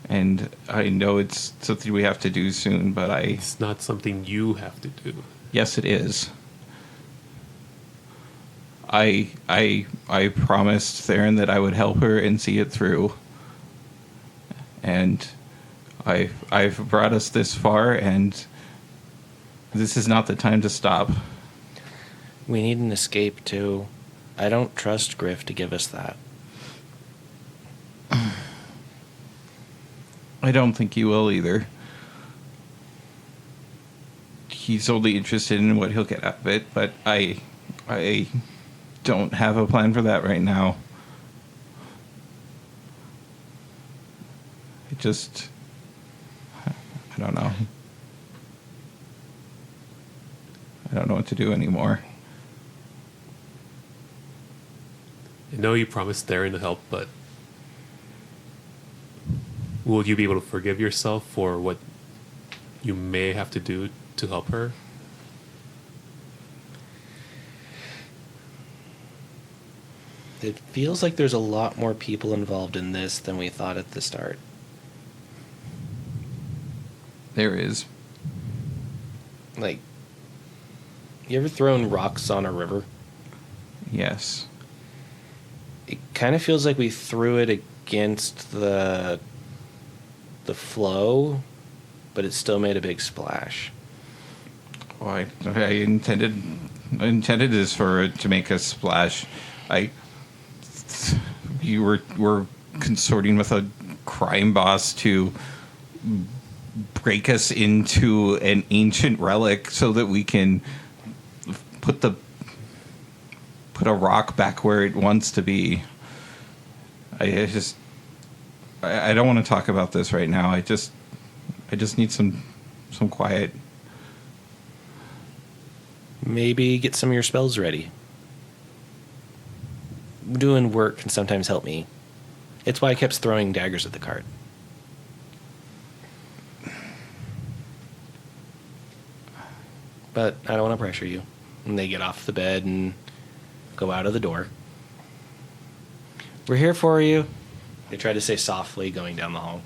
and I know it's something we have to do soon, but It's not something you have to do. yes, it is. I promised Theron that I would help her and see it through. And I've brought us this far, and this is not the time to stop. We need an escape, too. I don't trust Griff to give us that. I don't think he will either. He's only interested in what he'll get out of it, but I don't have a plan for that right now. I don't know. I don't know what to do anymore. I know you promised Theron to help, but will you be able to forgive yourself for what you may have to do to help her? It feels like there's a lot more people involved in this than we thought at the start. There is. Like, you ever thrown rocks on a river? Yes. It kind of feels like we threw it against the flow, but it still made a big splash. Well, I intended this for it to make a splash. You were consorting with a crime boss to break us into an ancient relic so that we can put a rock back where it wants to be. I don't want to talk about this right now. I just need some quiet. Maybe get some of your spells ready. Doing work can sometimes help me. It's why I kept throwing daggers at the cart. But I don't want to pressure you. And they get off the bed and go out of the door. We're here for you. They try to say softly, going down the hall.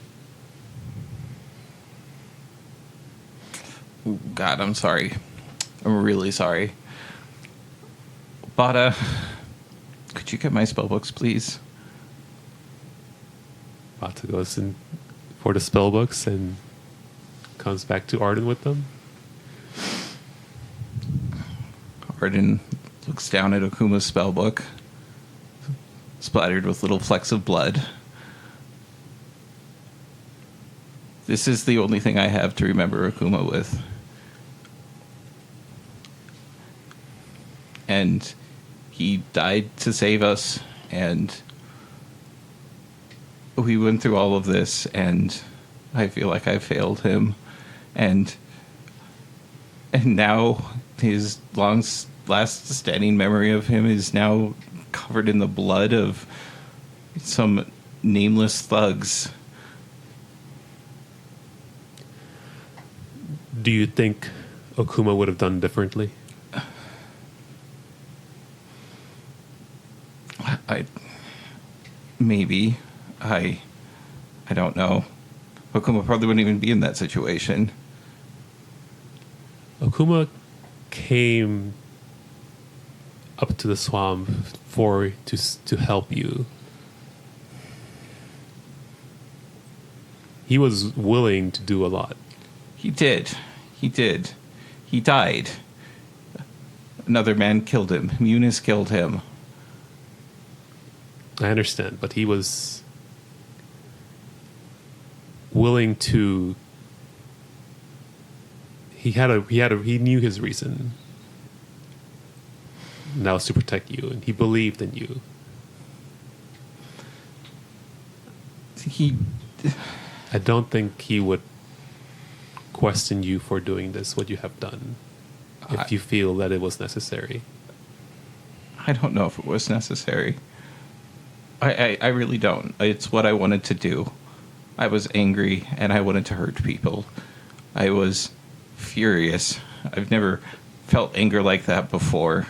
Ooh, God, I'm sorry. I'm really sorry. Bada, could you get my spell books, please? Bata goes in for the spell books and comes back to Arden with them. Arden looks down at Akuma's spell book, splattered with little flecks of blood. This is the only thing I have to remember Akuma with. And he died to save us, and we went through all of this, and I feel like I failed him. And now his long last standing memory of him is now covered in the blood of some nameless thugs. Do you think Okuma would have done differently? Maybe. I don't know. Okuma probably wouldn't even be in that situation. Okuma came up to the swamp to help you. He was willing to do a lot. He did. He died. Another man killed him. Munis killed him. I understand, but he was willing to. He knew his reason. And that was to protect you, and he believed in you. I don't think he would question you for doing this, what you have done, if you feel that it was necessary. I don't know if it was necessary. I really don't. It's what I wanted to do. I was angry and I wanted to hurt people. I was furious. I've never felt anger like that before.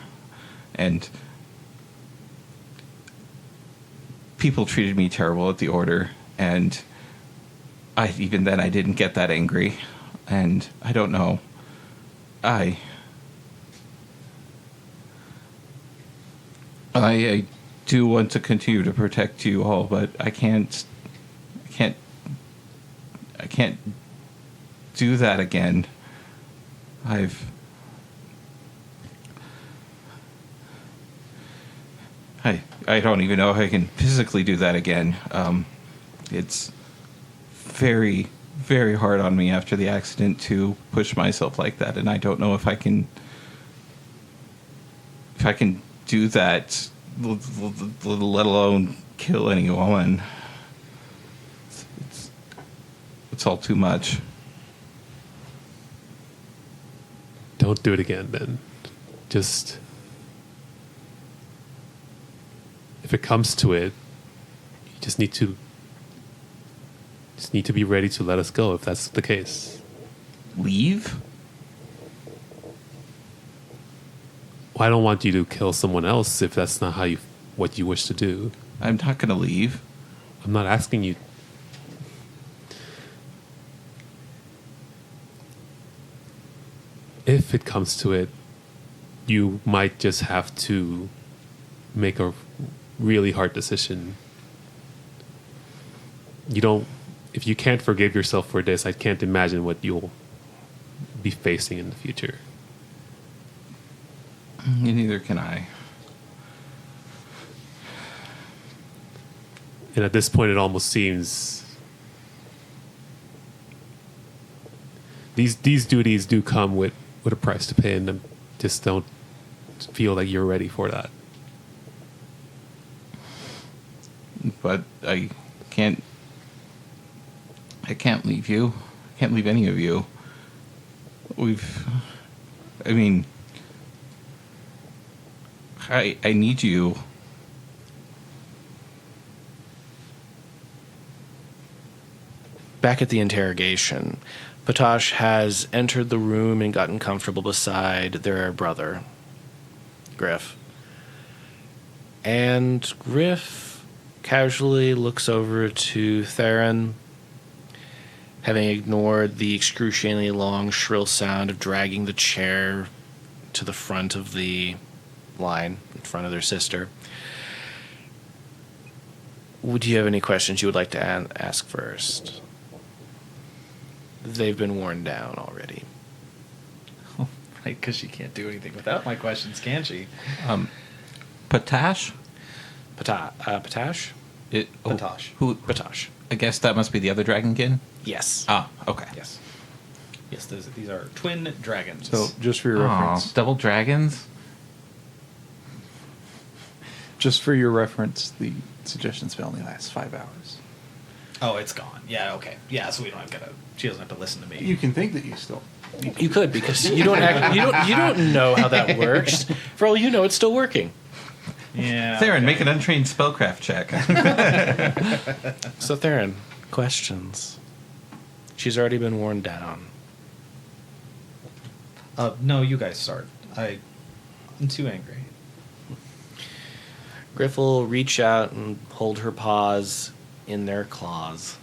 And people treated me terrible at the order, and even then I didn't get that angry. And I don't know. I do want to continue to protect you all, but I can't do that again. I don't even know if I can physically do that again. It's very, very hard on me after the accident to push myself like that, and I don't know if I can do that, let alone kill anyone. It's all too much. Don't do it again, then. Just, if it comes to it, you just need to be ready to let us go if that's the case. Leave? Well, I don't want you to kill someone else if that's not what you wish to do. I'm not going to leave. I'm not asking you. If it comes to it, you might just have to make a really hard decision. If you can't forgive yourself for this, I can't imagine what you'll be facing in the future. Neither can I. And at this point, it almost seems these duties do come with a price to pay, and I just don't feel like you're ready for that. But I can't leave you. I can't leave any of you. I need you. Back at the interrogation, Patosh has entered the room and gotten comfortable beside their brother, Griff. And Griff casually looks over to Theron, having ignored the excruciatingly long, shrill sound of dragging the chair to the front of the line, in front of their sister. Would you have any questions you would like to ask first? They've been worn down already. Right, because she can't do anything without my questions, can she? Patash? Patash? Patosh. Who? Patosh. I guess that must be the other dragonkin? Yes. Ah, okay. Yes. Yes, these are twin dragons. So, just for your reference, Double dragons? the suggestion spell only lasts 5 hours. Oh, it's gone. Yeah, okay. Yeah, so we don't have to. She doesn't have to listen to me. You can think that you still You could, because you don't know how that works. For all you know, it's still working. Yeah. Theron, make an untrained spellcraft check. So Theron, questions. She's already been worn down. No, you guys start. I'm too angry. Griff will reach out and hold her paws in their claws.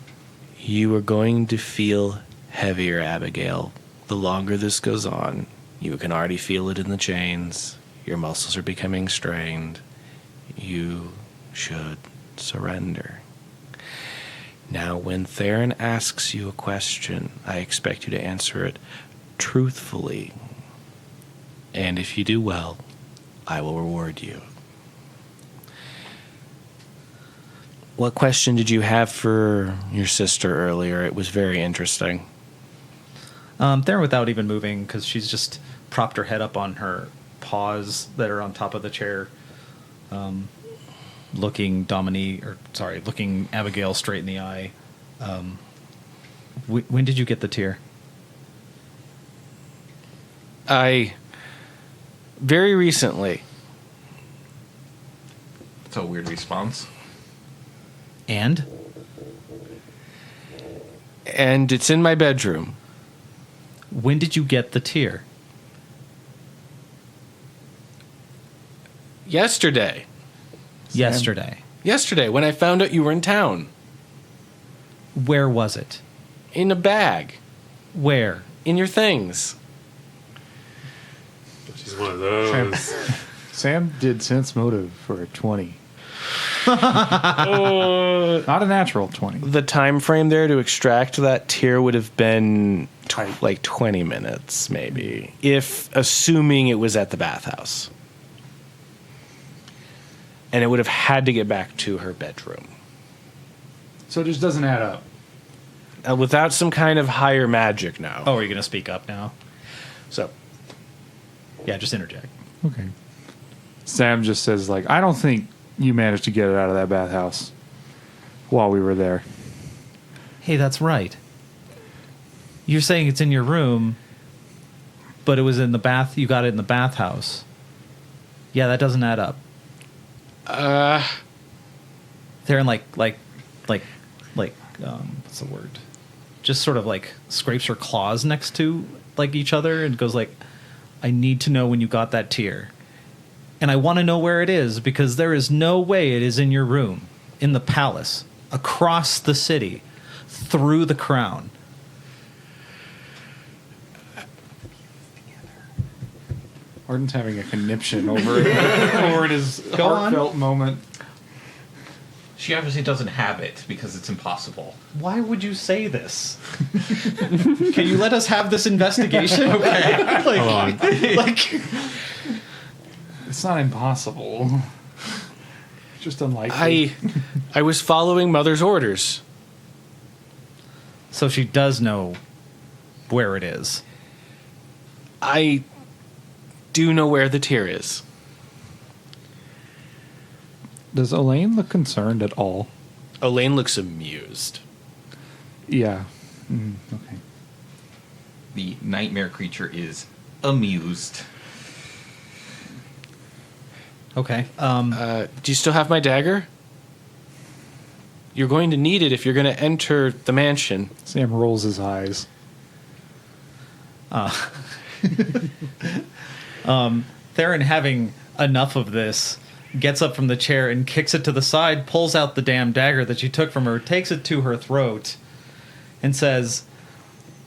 You are going to feel heavier, Abigail. The longer this goes on, you can already feel it in the chains. Your muscles are becoming strained. You should surrender. Now, when Theron asks you a question, I expect you to answer it truthfully. And if you do well, I will reward you. What question did you have for your sister earlier? It was very interesting. Theron, without even moving, because she's just propped her head up on her paws that are on top of the chair, looking Abigail straight in the eye. When did you get the tear? Very recently. That's a weird response. And It's in my bedroom. when did you get the tear? Yesterday. Yesterday. When I found out you were in town. Where was it? In a bag. Where? In your things. She's one of those. Sam did sense motive for a 20. Not a natural 20. The time frame there to extract that tear would have been like 20 minutes, maybe. If assuming it was at the bathhouse. And it would have had to get back to her bedroom. So it just doesn't add up. Without some kind of higher magic now. Oh, are you going to speak up now? So, Yeah, just interject. Okay. Sam just says, like, I don't think you managed to get it out of that bathhouse while we were there. Hey, that's right. You're saying it's in your room, but it was in the bath. You got it in the bathhouse. Yeah, that doesn't add up. Theron what's the word? Just sort of like scrapes her claws next to like each other and goes like, I need to know when you got that tear. And I want to know where it is because there is no way it is in your room, in the palace, across the city, through the crown. Arden's having a conniption over his heartfelt moment. She obviously doesn't have it because it's impossible. Why would you say this? Can you let us have this investigation? Okay. Hold on. It's not impossible. Just unlikely. I was following Mother's orders. So she does know where it is. I do know where the tear is. Does Elaine look concerned at all? Elaine looks amused. Yeah. Okay. The nightmare creature is amused. Okay. Do you still have my dagger? You're going to need it if you're going to enter the mansion. Sam rolls his eyes. Theron, having enough of this, gets up from the chair and kicks it to the side, pulls out the damn dagger that she took from her, takes it to her throat, and says,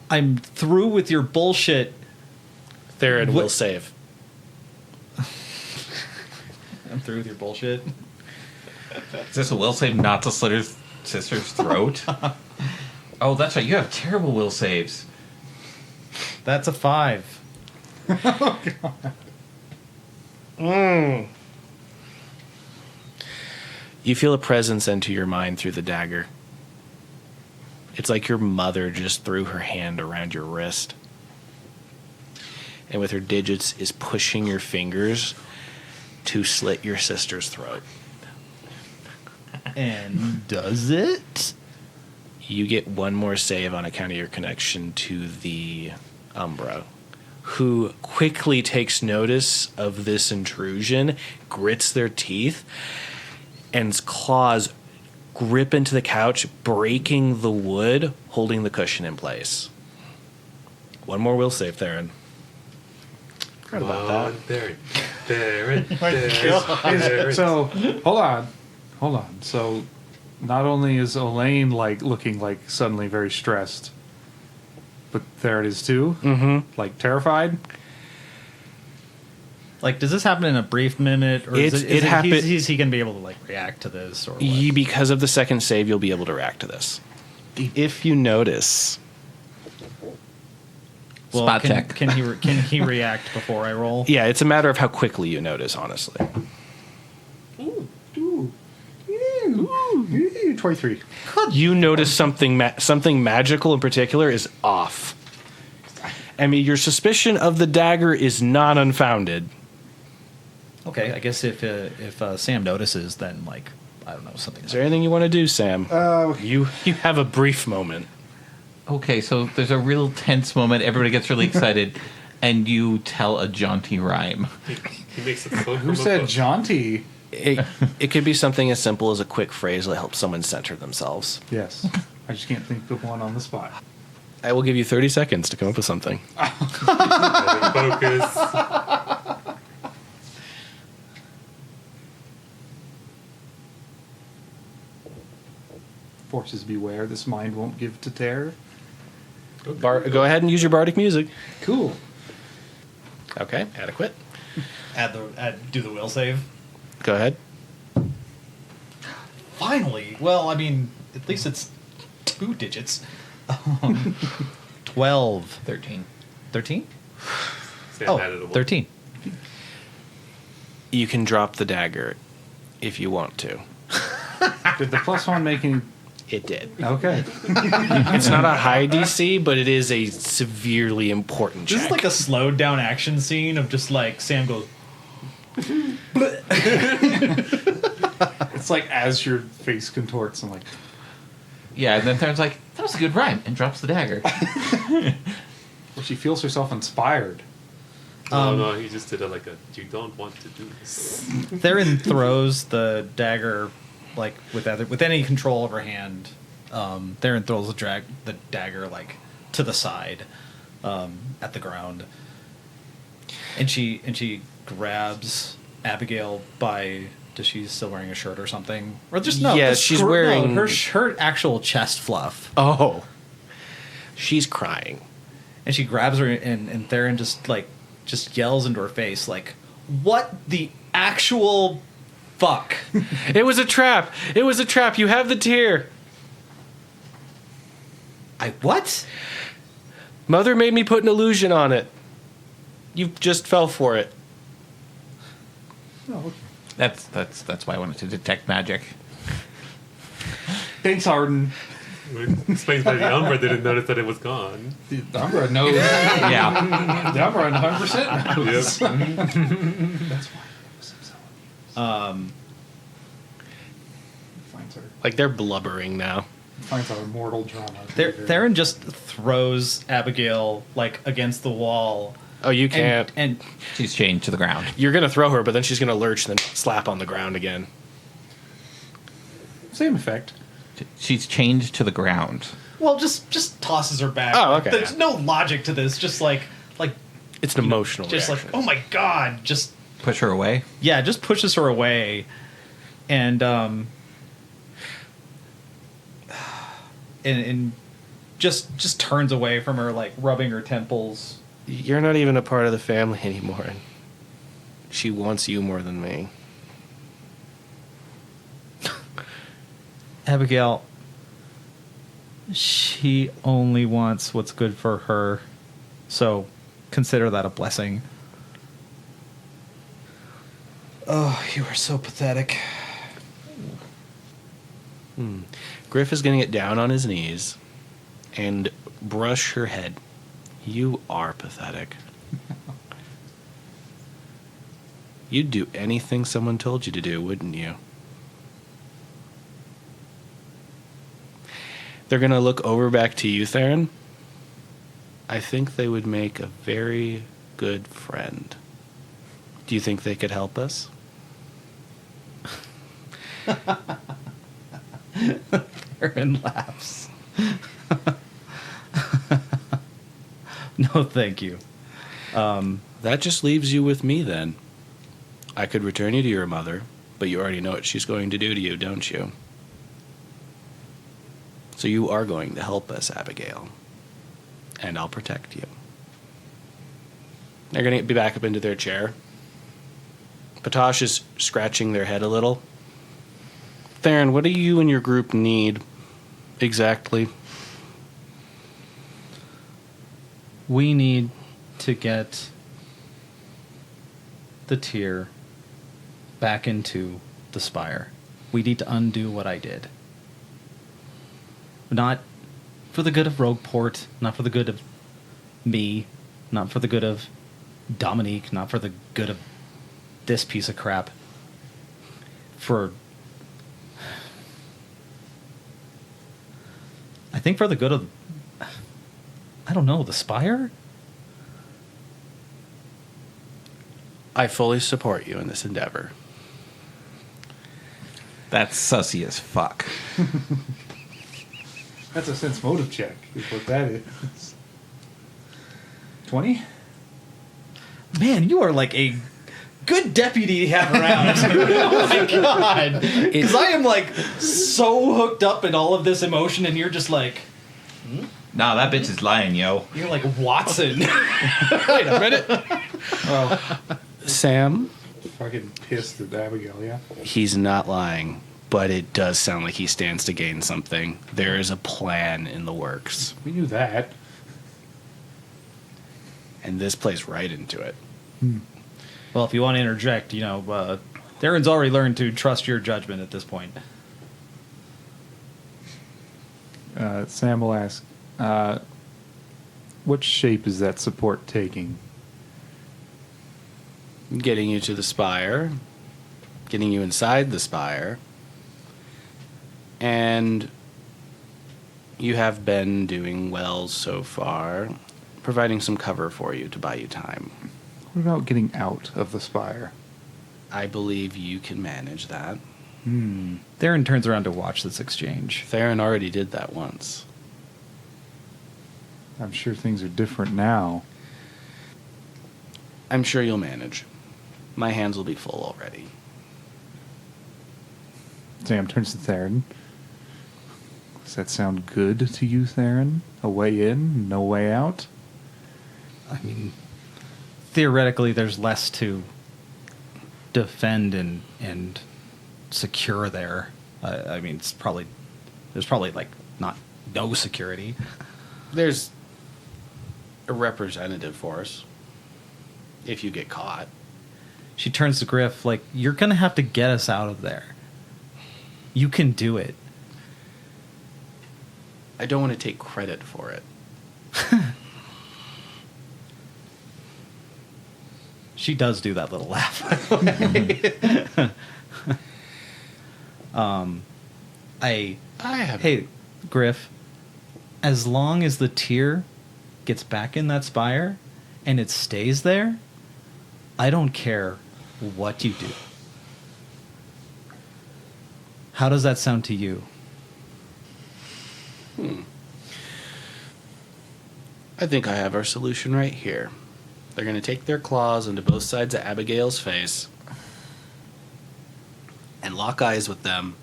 I'm through with your bullshit. Theron What- will save. I'm through with your bullshit. Is this a will save not to slit her sister's throat? Oh, that's right. You have terrible will saves. That's a 5. You feel a presence enter your mind through the dagger. It's like your mother just threw her hand around your wrist. And with her digits is pushing your fingers to slit your sister's throat. And does it? You get one more save on account of your connection to the Umbra, who quickly takes notice of this intrusion, grits their teeth, and claws grip into the couch, breaking the wood, holding the cushion in place. One more will save, Theron. Forgot about that. There. So hold on. So not only is Elaine like looking like suddenly very stressed, but there it is too. Mm-hmm. Like terrified. Like, does this happen in a brief minute, or It happened- is he going to be able to like react to this, or what? Because of the second save, you'll be able to react to this. If you notice. Well, Spot can, check. Can he react before I roll? Yeah, it's a matter of how quickly you notice, honestly. 23. You notice something magical in particular is off. I mean, your suspicion of the dagger is not unfounded. Okay, I guess if Sam notices, then like I don't know something. Is there anything you want to do, Sam? You have a brief moment. Okay, so there's a real tense moment. Everybody gets really excited, and you tell a jaunty rhyme. He makes a quote Who said jaunty? It could be something as simple as a quick phrase that helps someone center themselves. Yes. I just can't think of one on the spot. I will give you 30 seconds to come up with something. focus? Forces beware, this mind won't give to terror. Go ahead and use your bardic music. Cool. Okay, adequate. Do the will save. Go ahead. Finally. Well, I mean, at least it's 2 digits. 12. 13. 13? Sam Oh, added a one. 13. You can drop the dagger if you want to. Did the +1 make any... It did. Okay. Oh. It's not a high DC, but it is a severely important check. This is like a slowed down action scene of just like Sam goes. It's like as your face contorts, I'm like... Yeah, and then Theron's like, that was a good rhyme, and drops the dagger. Well, she feels herself inspired. No, he just did it like a, you don't want to do this. Theron throws the dagger, like with any control of her hand. Theron throws the dagger like to the side, at the ground, and she grabs Abigail by. Does she's still wearing a shirt or something? Or just no? Yeah, the she's scr- wearing- no, her actual chest fluff, Oh. She's crying. and she grabs her, and Theron just yells into her face like, "What the actual fuck?" It was a trap. It was a trap. You have the tear. What? Mother made me put an illusion on it. You just fell for it. Oh, That's why I wanted to detect magic. thanks, Arden. It explains why the Umbra didn't notice that it was gone. The Umbra knows. Yeah. The Umbra 100% knows. Yep. That's why he knows himself. Finds her. Like they're blubbering now. Finds our mortal drama. Theron just throws Abigail like against the wall. Oh, you can't. And She's chained to the ground. You're going to throw her, but then she's going to lurch and then slap on the ground again. Same effect. She's chained to the ground. well, just tosses her back. Oh, okay. There's no logic to this. Just like It's an emotional just reaction. like, oh my god, just Push her away. yeah, just pushes her away, and just turns away from her, like rubbing her temples. You're not even a part of the family anymore. And she wants you more than me. Abigail, she only wants what's good for her, so consider that a blessing. Oh, you are so pathetic. Griff is going to get down on his knees and brush her head. You are pathetic. You'd do anything someone told you to do, wouldn't you? They're going to look over back to you, Theron. I think they would make a very good friend. Do you think they could help us? Aaron laughs. No, thank you. That just leaves you with me then. I could return you to your mother, but you already know what she's going to do to you, don't you? So you are going to help us, Abigail. And I'll protect you. They're going to be back up into their chair. Patosh is scratching their head a little. Theron, what do you and your group need exactly? We need to get the tier back into the spire. We need to undo what I did. Not for the good of Rogueport, not for the good of me, not for the good of Dominique, not for the good of this piece of crap. I think for the good of, I don't know, the spire? I fully support you in this endeavor. That's sussy as fuck. That's a sense motive check, is what that is. 20? Man, you are like a good deputy to have around. Oh my god. Because I am like so hooked up in all of this emotion, and you're just like, Nah, that bitch is lying, yo. you're like Watson. Wait a minute. Sam, Fucking pissed at Abigail, yeah? he's not lying, but it does sound like he stands to gain something. There is a plan in the works, We knew that. and this plays right into it. Well, if you want to interject, Darren's already learned to trust your judgment at this point. Sam will ask, what shape is that support taking? Getting you to the spire, getting you inside the spire, and you have been doing well so far, providing some cover for you to buy you time. What about getting out of the spire? I believe you can manage that. Darren turns around to watch this exchange. Theron already did that once. I'm sure things are different now. I'm sure you'll manage. My hands will be full already. Sam turns to Theron. Does that sound good to you, Theron? A way in, no way out? I mean, theoretically, there's less to defend and secure there. I mean, there's probably like not no security. There's a representative force if you get caught. She turns to Griff like, "You're gonna have to get us out of there. You can do it." I don't want to take credit for it. She does do that little laugh, by the way. Hey, Griff, as long as the tier gets back in that spire and it stays there, I don't care what you do. How does that sound to you? I think I have our solution right here. They're going to take their claws into both sides of Abigail's face and lock eyes with them.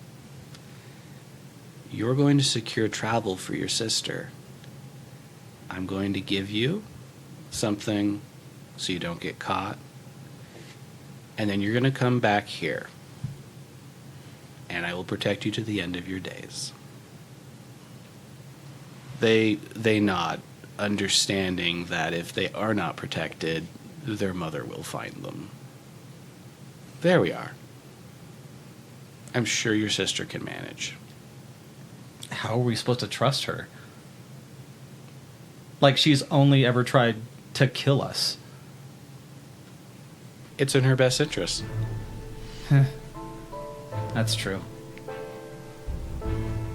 You're going to secure travel for your sister. I'm going to give you something so you don't get caught. And then you're going to come back here. And I will protect you to the end of your days. They nod, understanding that if they are not protected, their mother will find them. There we are. I'm sure your sister can manage. How are we supposed to trust her? Like she's only ever tried to kill us. It's in her best interest. That's true.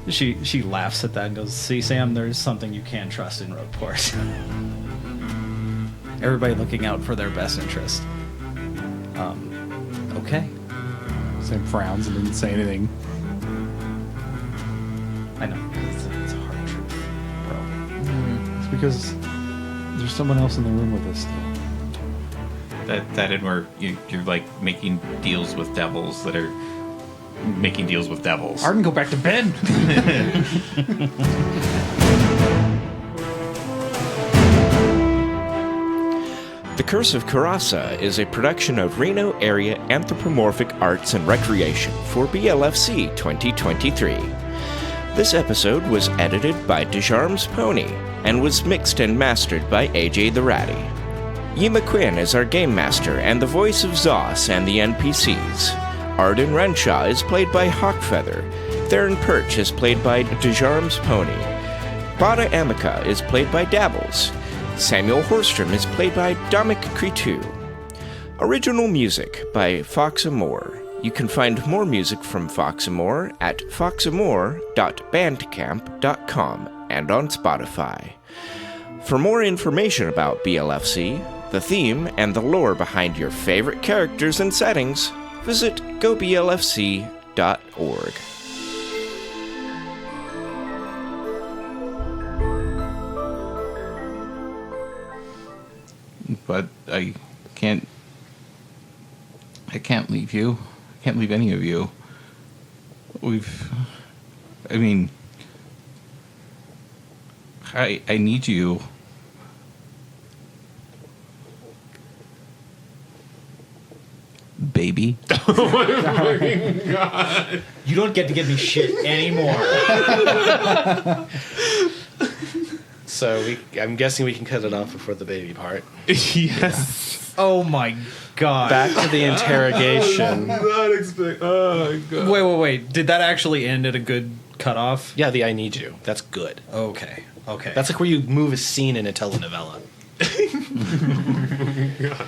She laughs at that and goes, "See, Sam, there's something you can trust in Rogueport." Everybody looking out for their best interest. Okay. Sam frowns and didn't say anything. I know. It's a hard truth, bro. It's because there's someone else in the room with us still. That and where you're like making deals with devils that are making deals with devils. Arden, go back to bed. The Curse of Coeurasa is a production of Reno Area Anthropomorphic Arts and Recreation for BLFC 2023. This episode was edited by Dejarm's Pony and was mixed and mastered by AJ the Ratty. Yima Quinn is our game master and the voice of Zoss and the NPCs. Arden Renshaw is played by Hawkfeather. Theron Perch is played by Dejarm's Pony. Bada Amica is played by Dabbles. Samuel Horstrom is played by Dominic Cretu. Original music by Fox Amore. You can find more music from Fox Amore at foxamore.bandcamp.com and on Spotify. For more information about BLFC, the theme, and the lore behind your favorite characters and settings, visit goblfc.org. But I can't leave you. I can't leave any of you. I need you. Baby. You don't get to give me shit anymore. So I'm guessing we can cut it off before the baby part. Yes. Oh my god. Back to the interrogation. Not expect. Oh god. Wait. Did that actually end at a good cutoff? Yeah, the I need you. That's good. Okay. That's like where you move a scene in a telenovela. God.